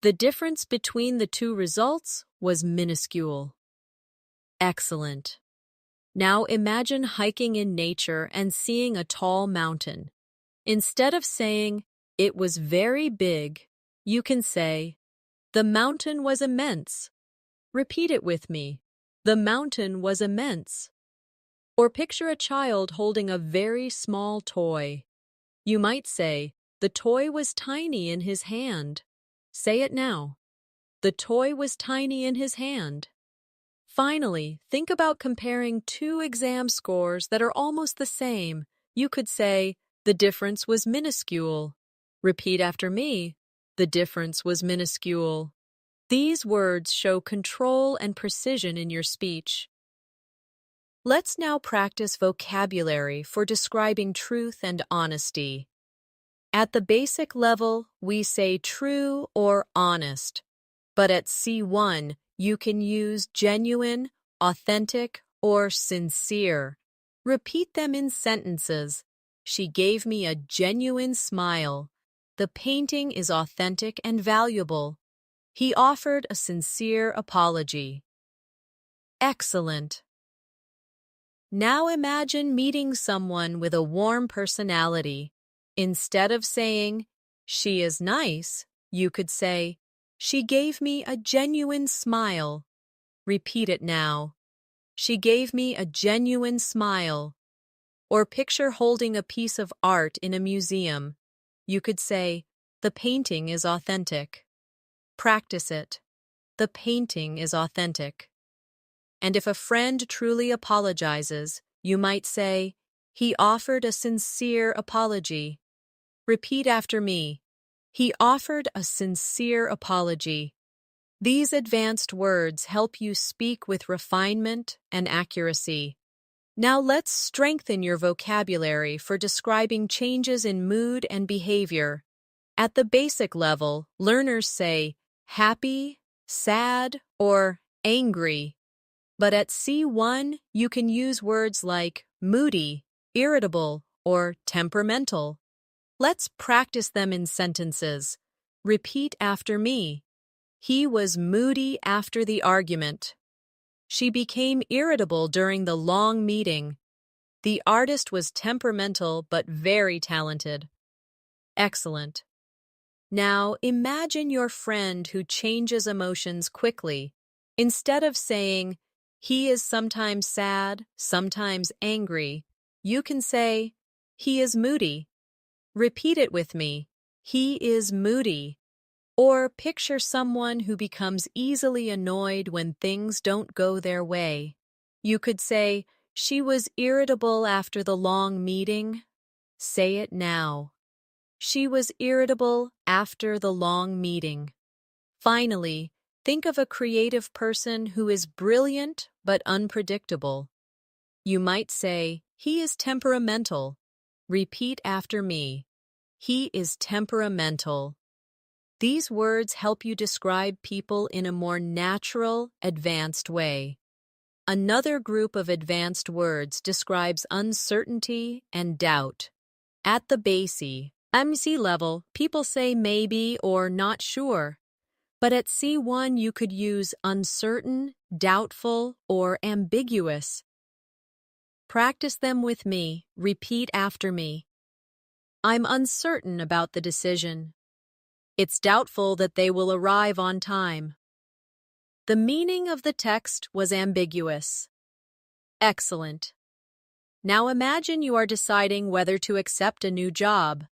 The difference between the two results was minuscule. Excellent. Now imagine hiking in nature and seeing a tall mountain. Instead of saying, "It was very big," you can say, "The mountain was immense." Repeat it with me. The mountain was immense. Or picture a child holding a very small toy. You might say, "The toy was tiny in his hand." Say it now. The toy was tiny in his hand. Finally, think about comparing two exam scores that are almost the same. You could say, "The difference was minuscule." Repeat after me. The difference was minuscule. These words show control and precision in your speech. Let's now practice vocabulary for describing truth and honesty. At the basic level, we say true or honest, but at C1, you can use genuine, authentic, or sincere. Repeat them in sentences. She gave me a genuine smile. The painting is authentic and valuable. He offered a sincere apology. Excellent. Now imagine meeting someone with a warm personality. Instead of saying, "She is nice," you could say, "She gave me a genuine smile." Repeat it now. She gave me a genuine smile. Or picture holding a piece of art in a museum. You could say, "The painting is authentic." Practice it. The painting is authentic. And if a friend truly apologizes, you might say, "He offered a sincere apology." Repeat after me. He offered a sincere apology. These advanced words help you speak with refinement and accuracy. Now let's strengthen your vocabulary for describing changes in mood and behavior. At the basic level, learners say happy, sad, or angry. But at C1, you can use words like moody, irritable, or temperamental. Let's practice them in sentences. Repeat after me. He was moody after the argument. She became irritable during the long meeting. The artist was temperamental but very talented. Excellent. Now imagine your friend who changes emotions quickly. Instead of saying, "He is sometimes sad, sometimes angry," you can say, "He is moody." Repeat it with me. He is moody. Or picture someone who becomes easily annoyed when things don't go their way. You could say, "She was irritable after the long meeting." Say it now. She was irritable after the long meeting. Finally, think of a creative person who is brilliant but unpredictable. You might say, "He is temperamental." Repeat after me. He is temperamental. These words help you describe people in a more natural, advanced way. Another group of advanced words describes uncertainty and doubt. At the basic MC level, people say maybe or not sure. But at C1, you could use uncertain, doubtful, or ambiguous. Practice them with me. Repeat after me. I'm uncertain about the decision. It's doubtful that they will arrive on time. The meaning of the text was ambiguous. Excellent. Now imagine you are deciding whether to accept a new job.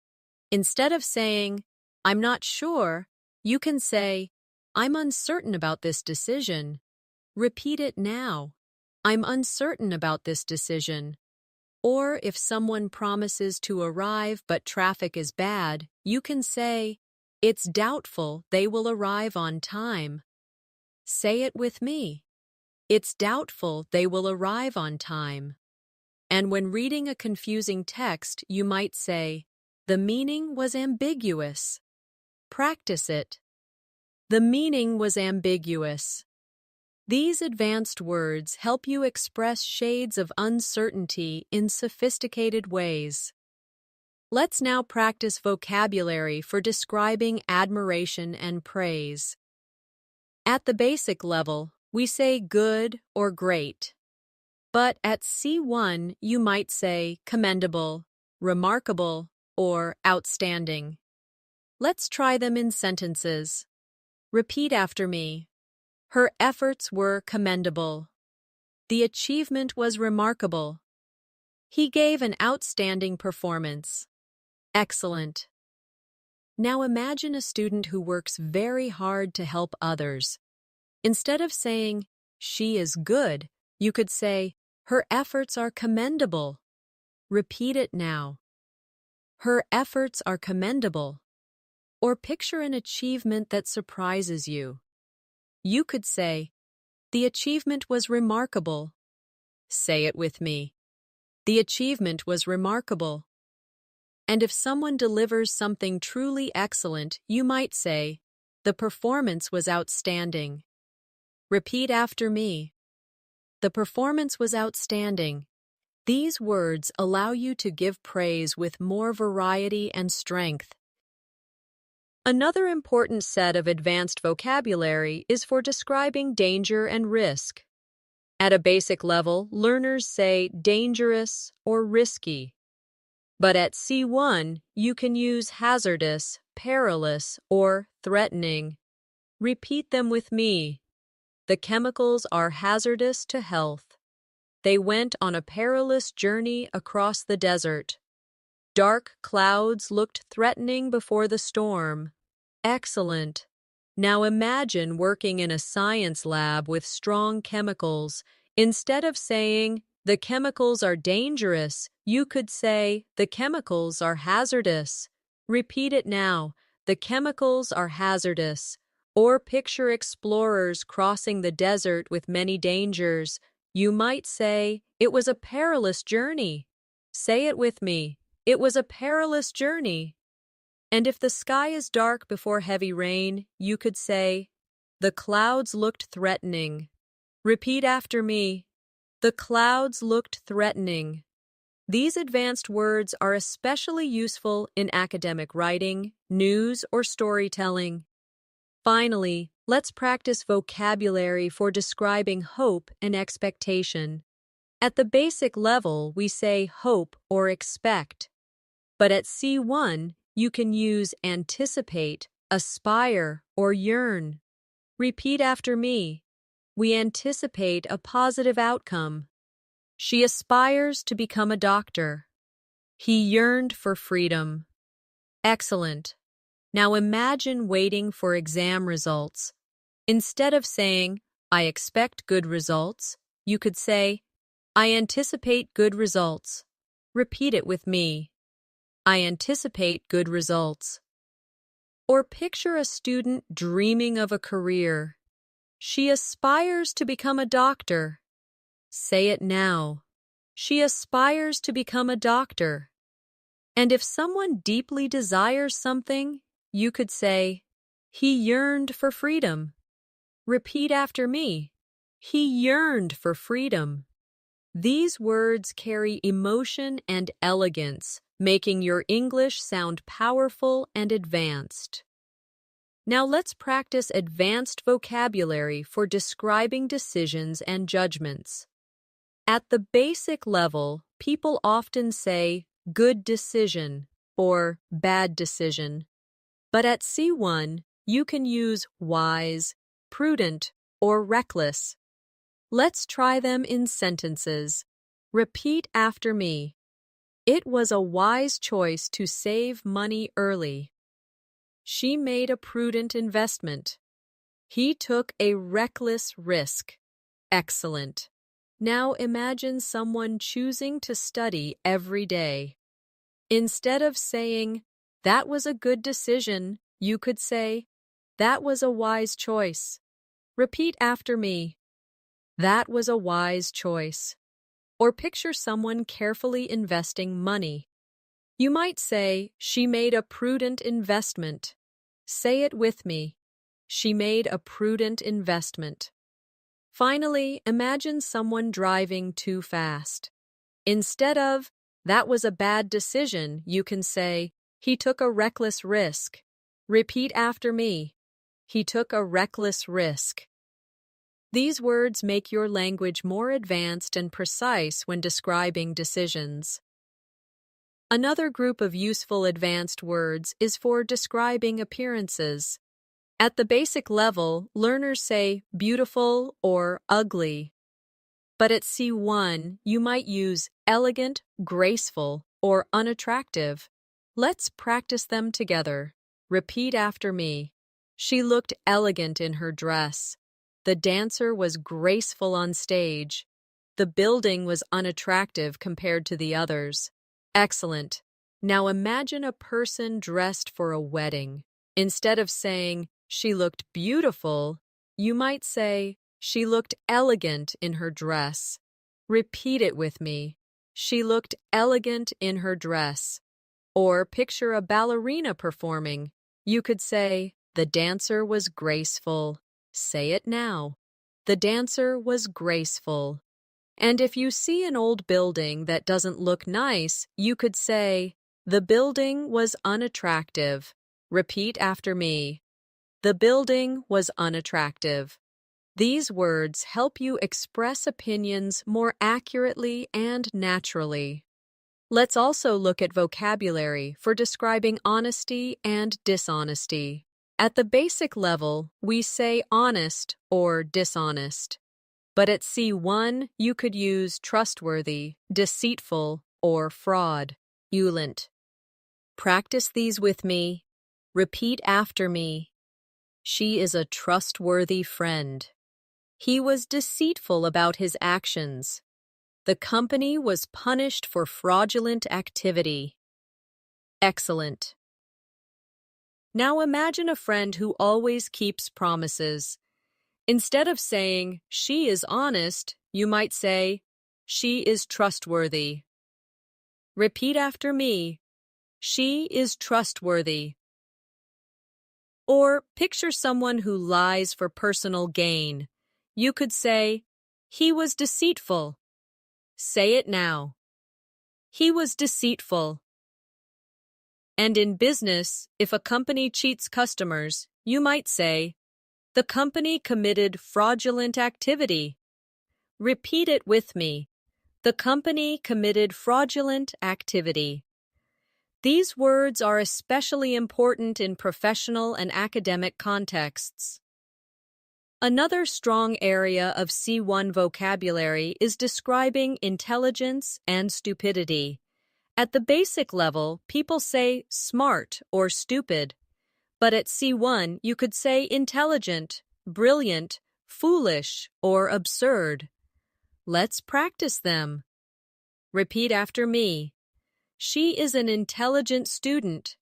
Instead of saying, "I'm not sure," you can say, "I'm uncertain about this decision." Repeat it now. I'm uncertain about this decision. Or if someone promises to arrive but traffic is bad, you can say, "It's doubtful they will arrive on time." Say it with me. It's doubtful they will arrive on time. And when reading a confusing text, you might say, "The meaning was ambiguous." Practice it. The meaning was ambiguous. These advanced words help you express shades of uncertainty in sophisticated ways. Let's now practice vocabulary for describing admiration and praise. At the basic level, we say good or great. But at C1, you might say commendable, remarkable, or outstanding. Let's try them in sentences. Repeat after me. Her efforts were commendable. The achievement was remarkable. He gave an outstanding performance. Excellent. Now imagine a student who works very hard to help others. Instead of saying, "She is good," you could say, "Her efforts are commendable." Repeat it now. Her efforts are commendable. Or picture an achievement that surprises you. you could say, the achievement was remarkable. Say it with me. The achievement was remarkable. And if someone delivers something truly excellent, you might say, the performance was outstanding. Repeat after me. The performance was outstanding. These words allow you to give praise with more variety and strength. Another important set of advanced vocabulary is for describing danger and risk. At a basic level, learners say dangerous or risky. But at C1, you can use hazardous, perilous, or threatening. Repeat them with me. The chemicals are hazardous to health. They went on a perilous journey across the desert. Dark clouds looked threatening before the storm. Excellent. Now imagine working in a science lab with strong chemicals. Instead of saying, the chemicals are dangerous, you could say, the chemicals are hazardous. Repeat it now. The chemicals are hazardous. Or picture explorers crossing the desert with many dangers. You might say, it was a perilous journey. Say it with me. It was a perilous journey. And if the sky is dark before heavy rain, you could say, the clouds looked threatening. Repeat after me. The clouds looked threatening. These advanced words are especially useful in academic writing, news, or storytelling. Finally, let's practice vocabulary for describing hope and expectation. At the basic level, we say hope or expect. But at C1, you can use anticipate, aspire, or yearn. Repeat after me. We anticipate a positive outcome. She aspires to become a doctor. He yearned for freedom. Excellent. Now imagine waiting for exam results. Instead of saying, I expect good results, you could say, I anticipate good results. Repeat it with me. I anticipate good results. Or picture a student dreaming of a career. She aspires to become a doctor. Say it now. She aspires to become a doctor. And if someone deeply desires something, you could say, he yearned for freedom. Repeat after me. He yearned for freedom. These words carry emotion and elegance, making your English sound powerful and advanced. Now let's practice advanced vocabulary for describing decisions and judgments. At the basic level, people often say good decision or bad decision. But at C1, you can use wise, prudent, or reckless. Let's try them in sentences. Repeat after me. It was a wise choice to save money early. She made a prudent investment. He took a reckless risk. Excellent. Now imagine someone choosing to study every day. Instead of saying, that was a good decision, you could say, that was a wise choice. Repeat after me. That was a wise choice. Or picture someone carefully investing money. You might say, she made a prudent investment. Say it with me. She made a prudent investment. Finally, imagine someone driving too fast. Instead of, that was a bad decision, you can say, he took a reckless risk. Repeat after me. He took a reckless risk. These words make your language more advanced and precise when describing decisions. Another group of useful advanced words is for describing appearances. At the basic level, learners say beautiful or ugly. But at C1, you might use elegant, graceful, or unattractive. Let's practice them together. Repeat after me. She looked elegant in her dress. The dancer was graceful on stage. The building was unattractive compared to the others. Excellent. Now imagine a person dressed for a wedding. Instead of saying, she looked beautiful, You might say, she looked elegant in her dress. Repeat it with me. She looked elegant in her dress. Or picture a ballerina performing. You could say, the dancer was graceful. Say it now. The dancer was graceful. And if you see an old building that doesn't look nice, you could say, the building was unattractive. Repeat after me. The building was unattractive. These words help you express opinions more accurately and naturally. Let's also look at vocabulary for describing honesty and dishonesty. At the basic level, we say honest or dishonest. But at C1, you could use trustworthy, deceitful, or fraud. Fluent. Practice these with me. Repeat after me. She is a trustworthy friend. He was deceitful about his actions. The company was punished for fraudulent activity. Excellent. Now imagine a friend who always keeps promises. Instead of saying, she is honest, you might say, she is trustworthy. Repeat after me. She is trustworthy. Or picture someone who lies for personal gain. You could say, he was deceitful. Say it now. He was deceitful. And in business, if a company cheats customers, you might say, the company committed fraudulent activity. Repeat it with me. The company committed fraudulent activity. These words are especially important in professional and academic contexts. Another strong area of C1 vocabulary is describing intelligence and stupidity. At the basic level, people say smart or stupid. But at C1, you could say intelligent, brilliant, foolish, or absurd. Let's practice them. Repeat after me. She is an intelligent student.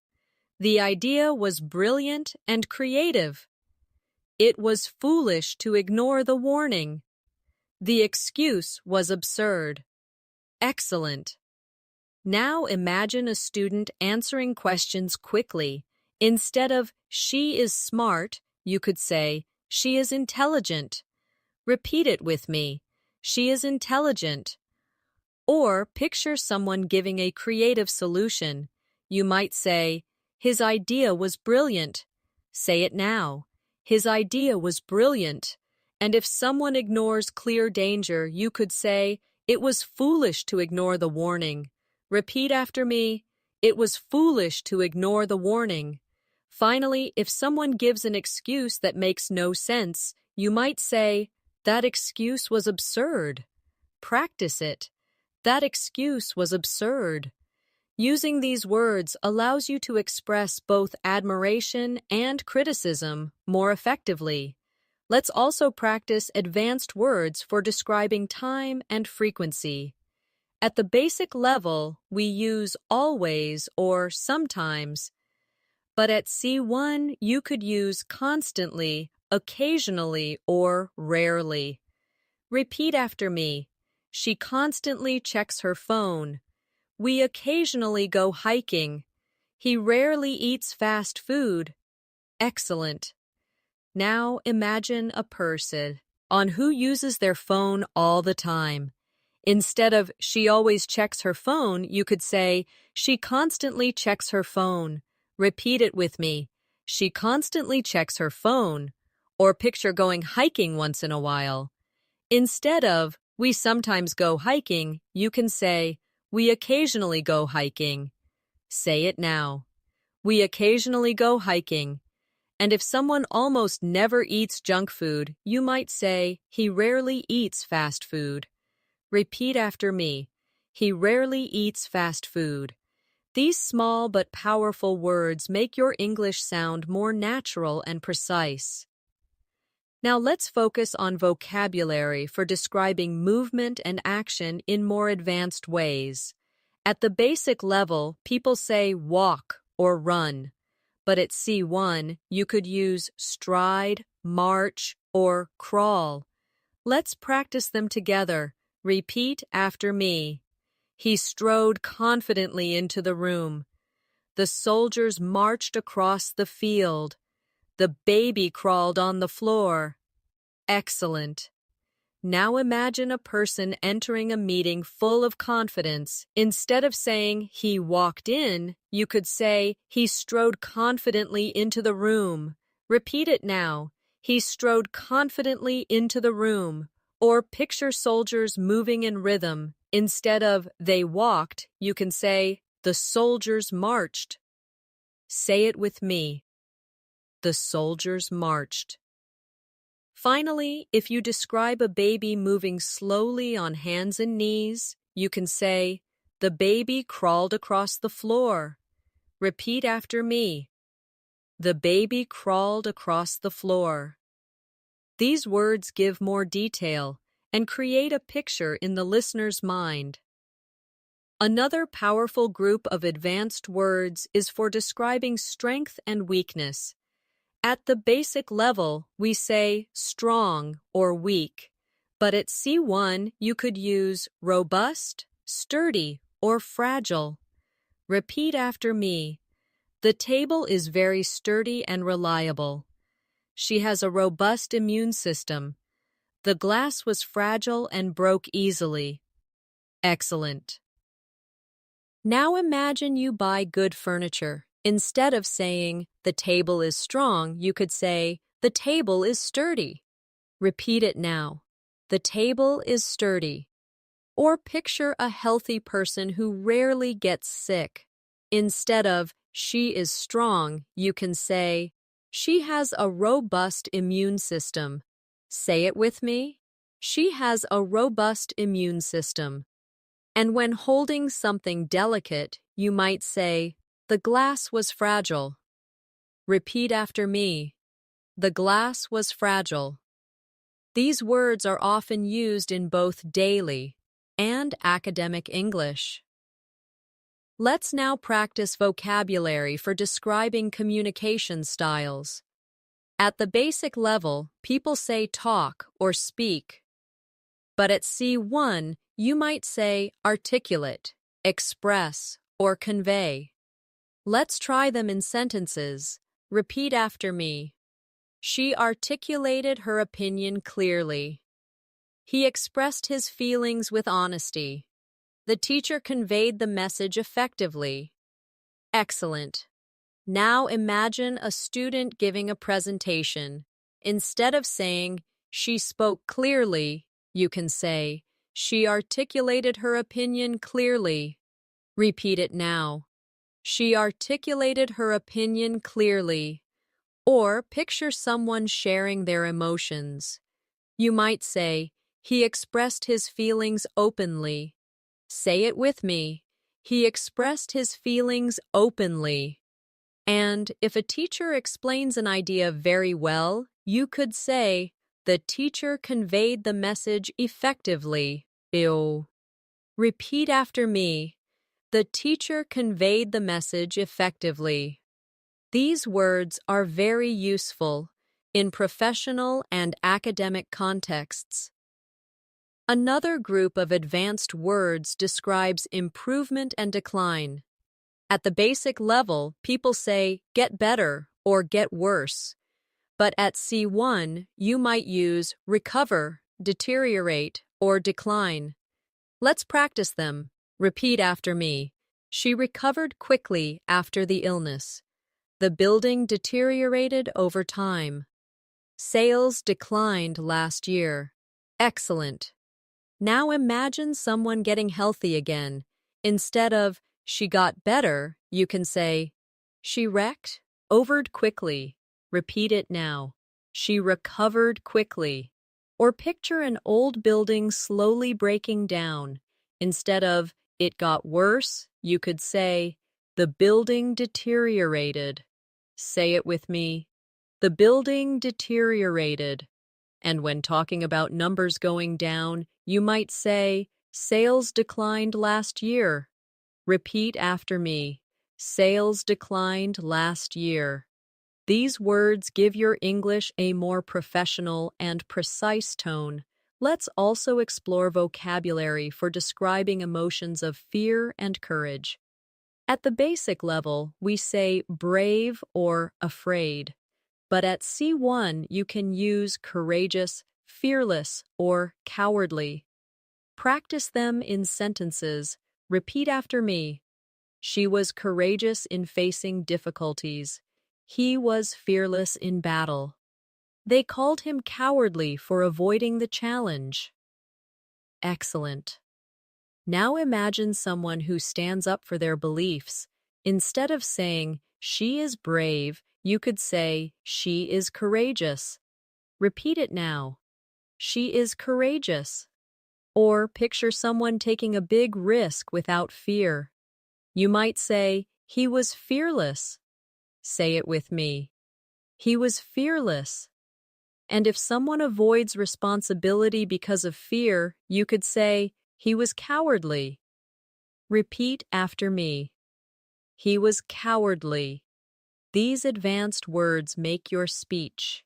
The idea was brilliant and creative. It was foolish to ignore the warning. The excuse was absurd. Excellent. Now imagine a student answering questions quickly. Instead of, she is smart, you could say, she is intelligent. Repeat it with me. She is intelligent. Or picture someone giving a creative solution. You might say, his idea was brilliant. Say it now. His idea was brilliant. And if someone ignores clear danger, you could say, it was foolish to ignore the warning. Repeat after me. It was foolish to ignore the warning. Finally, if someone gives an excuse that makes no sense, you might say, that excuse was absurd. Practice it. That excuse was absurd. Using these words allows you to express both admiration and criticism more effectively. Let's also practice advanced words for describing time and frequency. At the basic level, we use always or sometimes. But at C1, you could use constantly, occasionally, or rarely. Repeat after me. She constantly checks her phone. We occasionally go hiking. He rarely eats fast food. Excellent. Now imagine a person on who uses their phone all the time. Instead of she always checks her phone, you could say she constantly checks her phone. Repeat it with me. She constantly checks her phone. Or picture going hiking once in a while. Instead of we sometimes go hiking, you can say we occasionally go hiking. Say it now. We occasionally go hiking. And if someone almost never eats junk food, you might say he rarely eats fast food. Repeat after me. He rarely eats fast food. These small but powerful words make your English sound more natural and precise. Now let's focus on vocabulary for describing movement and action in more advanced ways. At the basic level, people say walk or run. But at C1, you could use stride, march, or crawl. Let's practice them together. Repeat after me. He strode confidently into the room. The soldiers marched across the field. The baby crawled on the floor. Excellent. Now imagine a person entering a meeting full of confidence. Instead of saying he walked in, you could say he strode confidently into the room. Repeat it now. He strode confidently into the room. Or picture soldiers moving in rhythm. Instead of they walked, you can say the soldiers marched. Say it with me. The soldiers marched. Finally, if you describe a baby moving slowly on hands and knees, you can say, the baby crawled across the floor. Repeat after me. The baby crawled across the floor. These words give more detail and create a picture in the listener's mind. Another powerful group of advanced words is for describing strength and weakness. At the basic level, we say strong or weak, but at C1 you could use robust, sturdy, or fragile. Repeat after me. The table is very sturdy and reliable. She has a robust immune system. The glass was fragile and broke easily. Excellent. Now imagine you buy good furniture. Instead of saying, the table is strong, you could say, the table is sturdy. Repeat it now. The table is sturdy. Or picture a healthy person who rarely gets sick. Instead of, she is strong, you can say, she has a robust immune system. Say it with me. She has a robust immune system. And when holding something delicate, you might say, the glass was fragile. Repeat after me. The glass was fragile. These words are often used in both daily and academic English. Let's now practice vocabulary for describing communication styles. At the basic level, people say talk or speak. But at C1, you might say articulate, express, or convey. Let's try them in sentences. Repeat after me. She articulated her opinion clearly. He expressed his feelings with honesty. The teacher conveyed the message effectively. Excellent. Now imagine a student giving a presentation. Instead of saying, she spoke clearly, you can say, she articulated her opinion clearly. Repeat it now. She articulated her opinion clearly. Or picture someone sharing their emotions. You might say, he expressed his feelings openly. Say it with me. He expressed his feelings openly. And if a teacher explains an idea very well, you could say, the teacher conveyed the message effectively. Ew. Repeat after me. The teacher conveyed the message effectively. These words are very useful in professional and academic contexts. Another group of advanced words describes improvement and decline. At the basic level, people say get better or get worse. But at C1, you might use recover, deteriorate, or decline. Let's practice them. Repeat after me. She recovered quickly after the illness. The building deteriorated over time. Sales declined last year. Excellent. Now imagine someone getting healthy again. Instead of, she got better, you can say, she recovered quickly. Repeat it now. She recovered quickly. Or picture an old building slowly breaking down. Instead of, it got worse, you could say, the building deteriorated. Say it with me. The building deteriorated. And when talking about numbers going down, you might say, sales declined last year. Repeat after me. Sales declined last year. These words give your English a more professional and precise tone. Let's also explore vocabulary for describing emotions of fear and courage. At the basic level, we say brave or afraid, but at C1, you can use courageous, fearless, or cowardly. Practice them in sentences. Repeat after me. She was courageous in facing difficulties. He was fearless in battle. They called him cowardly for avoiding the challenge. Excellent. Now imagine someone who stands up for their beliefs. Instead of saying, she is brave, you could say, she is courageous. Repeat it now. She is courageous. Or picture someone taking a big risk without fear. You might say, he was fearless. Say it with me. He was fearless. And if someone avoids responsibility because of fear, you could say, he was cowardly. Repeat after me. He was cowardly. These advanced words make your speech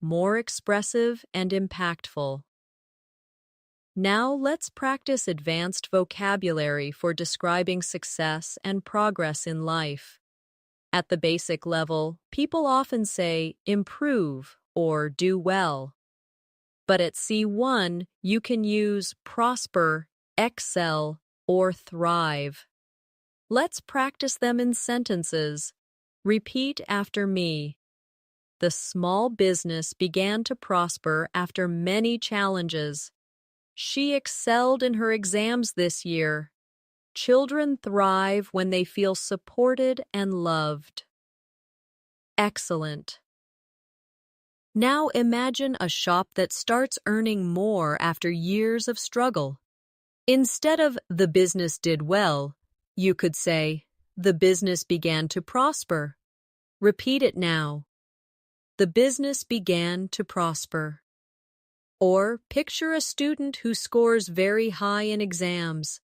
more expressive and impactful. Now let's practice advanced vocabulary for describing success and progress in life. At the basic level, people often say improve or do well. But at C1, you can use prosper, excel, or thrive. Let's practice them in sentences. Repeat after me. The small business began to prosper after many challenges. She excelled in her exams this year. Children thrive when they feel supported and loved. Excellent. Now imagine a shop that starts earning more after years of struggle. Instead of the business did well, you could say the business began to prosper. Repeat it now. The business began to prosper. Or picture a student who scores very high in exams.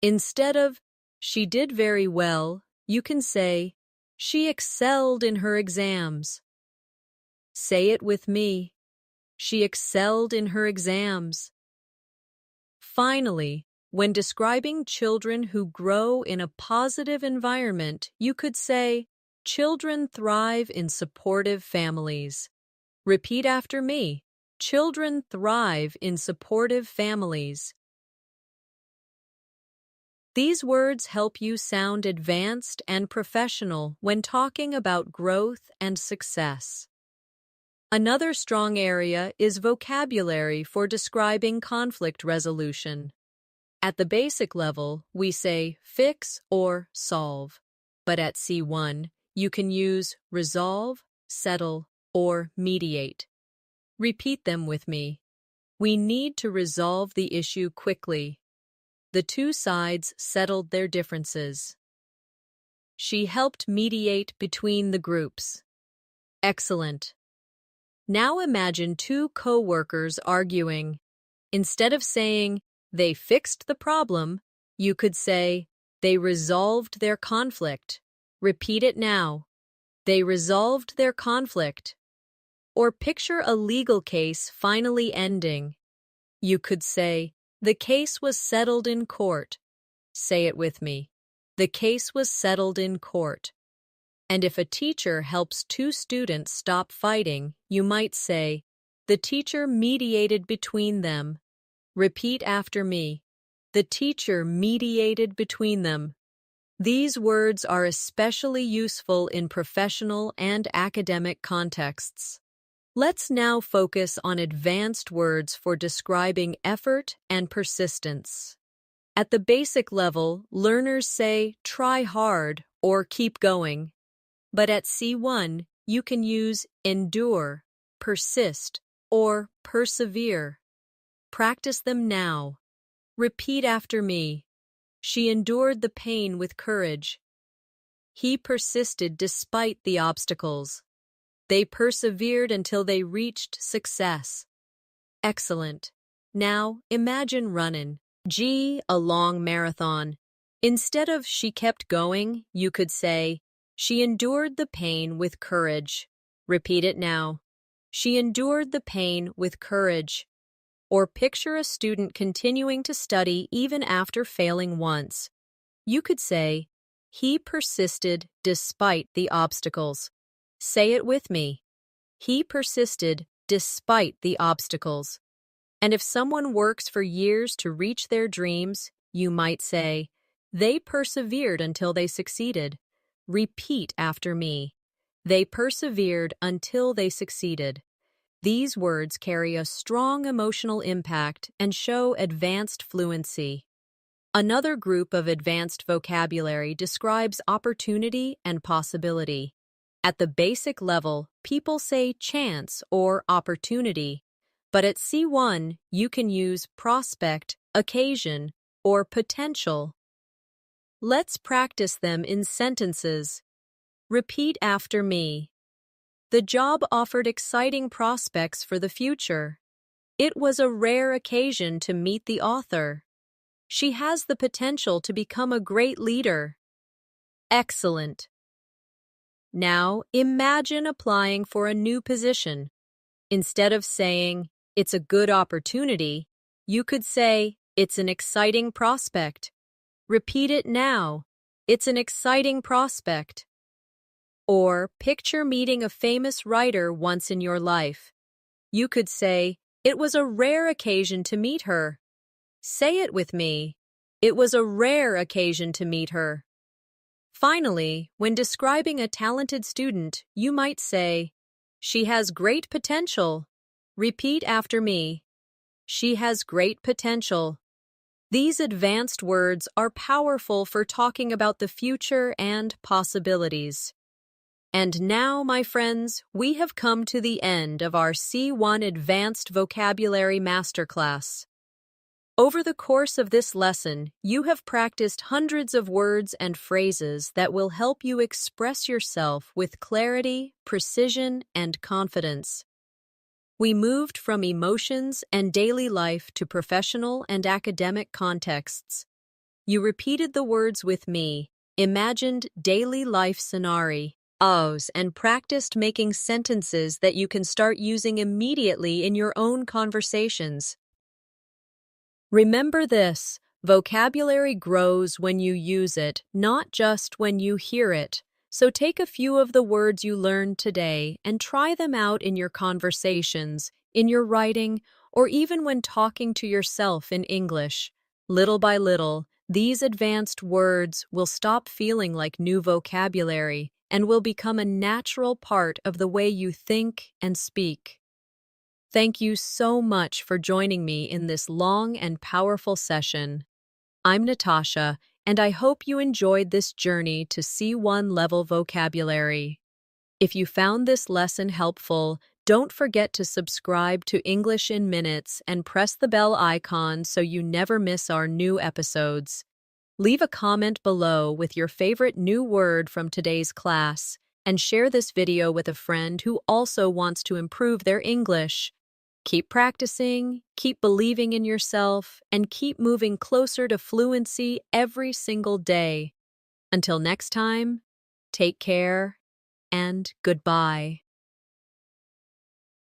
Instead of she did very well, you can say she excelled in her exams. Say it with me. She excelled in her exams. Finally, when describing children who grow in a positive environment, you could say, children thrive in supportive families. Repeat after me. Children thrive in supportive families. These words help you sound advanced and professional when talking about growth and success. Another strong area is vocabulary for describing conflict resolution. At the basic level, we say fix or solve, but at C1, you can use resolve, settle, or mediate. Repeat them with me. We need to resolve the issue quickly. The two sides settled their differences. She helped mediate between the groups. Excellent. Now imagine two co-workers arguing. Instead of saying, they fixed the problem, you could say, they resolved their conflict. Repeat it now. They resolved their conflict. Or picture a legal case finally ending. You could say, the case was settled in court. Say it with me. The case was settled in court. And if a teacher helps two students stop fighting, you might say, the teacher mediated between them. Repeat after me. The teacher mediated between them. These words are especially useful in professional and academic contexts. Let's now focus on advanced words for describing effort and persistence. At the basic level, learners say try hard or keep going. But at C1, you can use endure, persist, or persevere. Practice them now. Repeat after me. She endured the pain with courage. He persisted despite the obstacles. They persevered until they reached success. Excellent. Now imagine running. A long marathon. Instead of she kept going, you could say, She endured the pain with courage. Repeat it now. She endured the pain with courage. Or picture a student continuing to study even after failing once. You could say, he persisted despite the obstacles. Say it with me. He persisted despite the obstacles. And if someone works for years to reach their dreams, you might say, they persevered until they succeeded. Repeat after me. They persevered until they succeeded. These words carry a strong emotional impact and show advanced fluency. Another group of advanced vocabulary describes opportunity and possibility. At the basic level, people say chance or opportunity, but at C1, you can use prospect, occasion, or potential. Let's practice them in sentences. Repeat after me. The job offered exciting prospects for the future. It was a rare occasion to meet the author. She has the potential to become a great leader. Excellent. Now, imagine applying for a new position. Instead of saying, it's a good opportunity, you could say, it's an exciting prospect. Repeat it now. It's an exciting prospect. Or picture meeting a famous writer once in your life. You could say, it was a rare occasion to meet her. Say it with me. It was a rare occasion to meet her. Finally, when describing a talented student, you might say, she has great potential. Repeat after me. She has great potential. These advanced words are powerful for talking about the future and possibilities. And now, my friends, we have come to the end of our C1 Advanced Vocabulary Masterclass. Over the course of this lesson, you have practiced hundreds of words and phrases that will help you express yourself with clarity, precision, and confidence. We moved from emotions and daily life to professional and academic contexts. You repeated the words with me, imagined daily life scenarios, and practiced making sentences that you can start using immediately in your own conversations. Remember this, vocabulary grows when you use it, not just when you hear it. So take a few of the words you learned today and try them out in your conversations, in your writing, or even when talking to yourself in English. Little by little, these advanced words will stop feeling like new vocabulary and will become a natural part of the way you think and speak. Thank you so much for joining me in this long and powerful session. I'm Natasha, and I hope you enjoyed this journey to C1 level vocabulary. If you found this lesson helpful, don't forget to subscribe to English in Minutes and press the bell icon so you never miss our new episodes. Leave a comment below with your favorite new word from today's class, and share this video with a friend who also wants to improve their English. Keep practicing, keep believing in yourself, and keep moving closer to fluency every single day. Until next time, take care and goodbye.